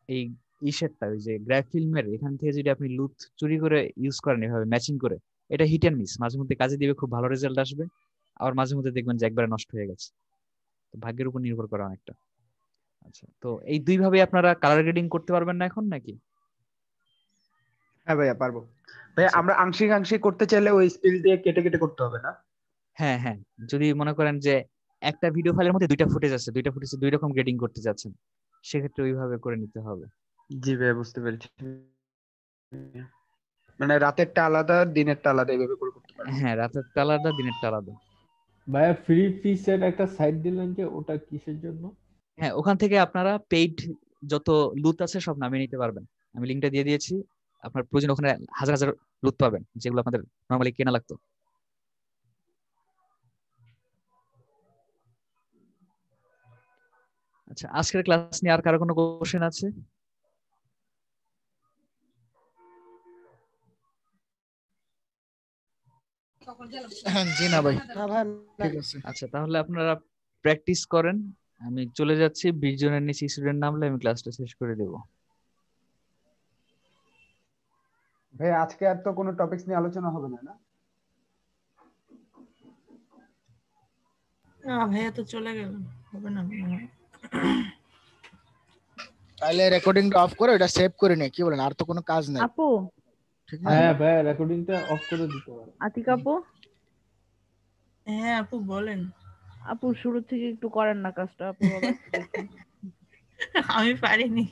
এই ইশেরটা, ওই যে গ্রাফ ফিল্মের এখান থেকে যদি আপনি লুথ চুরি করে ইউজ করেন এভাবে ম্যাচিং করে, এটা হিট এন্ড মিস, মাঝে মধ্যে কাজে দিবে, খুব ভালো রেজাল্ট আসবে। আবার মাঝে মধ্যে দেখবেন যে একবারে নষ্ট হয়ে গেছে। তো ভাগ্যের উপর নির্ভর করে অনেকটা। আচ্ছা, তো এই দুই ভাবে আপনারা কালার গ্রেডিং করতে পারবেন না এখন নাকি? হ্যাঁ ভাইয়া পারবো। ভাইয়া আমরা আংশিক আংশিক করতে চাইলে ওই স্পিল দিয়ে কেটে কেটে করতে হবে না? হ্যাঁ হ্যাঁ, যদি মনে করেন যে একটা ভিডিও ফাইলের মধ্যে দুইটা ফুটেজ আছে, দুইটা ফুটেজে দুই রকম গ্রেডিং করতে যাচ্ছেন, সেক্ষেত্রে ওইভাবে করে নিতে হবে। জি ভাইয়া বুঝতে পেরেছি। মানে রাতেরটা আলাদা, দিনেরটা আলাদা, এইভাবে করে করতে পারবো? হ্যাঁ, রাতেরটা আলাদা, দিনেরটা আলাদা। ভাইয়া ফ্রি পিসের একটা সাইট দিলেন যে, ওটা কিসের জন্য? হ্যাঁ, ওখান থেকে আপনারা পেইড যত লুট আছে সব নামিয়ে নিতে পারবেন। আমি লিঙ্কটা দিয়ে দিয়েছি, আপনার প্রয়োজন ওখানে হাজার হাজার লুট পাবেন, যেগুলো আপনাদের নরমালি কেনা লাগতো। আচ্ছা, আজকের ক্লাস নিয়ে আর কারো কোনো কোশ্চেন আছে? জি না ভাই, ঠিক আছে। আচ্ছা, তাহলে আপনারা প্র্যাকটিস করেন। আমি চলে যাচ্ছি, 20 জনের নিচে স্টুডেন্ট নামলে আমি ক্লাসটা শেষ করে দেব। ভাই আজকে আর তো কোনো টপিকস নিয়ে আলোচনা হবে না? না ভাইয়া তো চলে গেল, হবে না। তাহলে রেকর্ডিংটা অফ করে এটা সেভ করে নে, কি বলেন? আর তো কোনো কাজ নাই। আপু ঠিক না? হ্যাঁ ভাই রেকর্ডিংটা অফ করে দিতে পারো। আতিক আপু, হ্যাঁ আপু বলেন। আপু শুরু থেকে একটু করেন না কাজটা আপু, আবার একটু দেখুন। আমি পারিনি।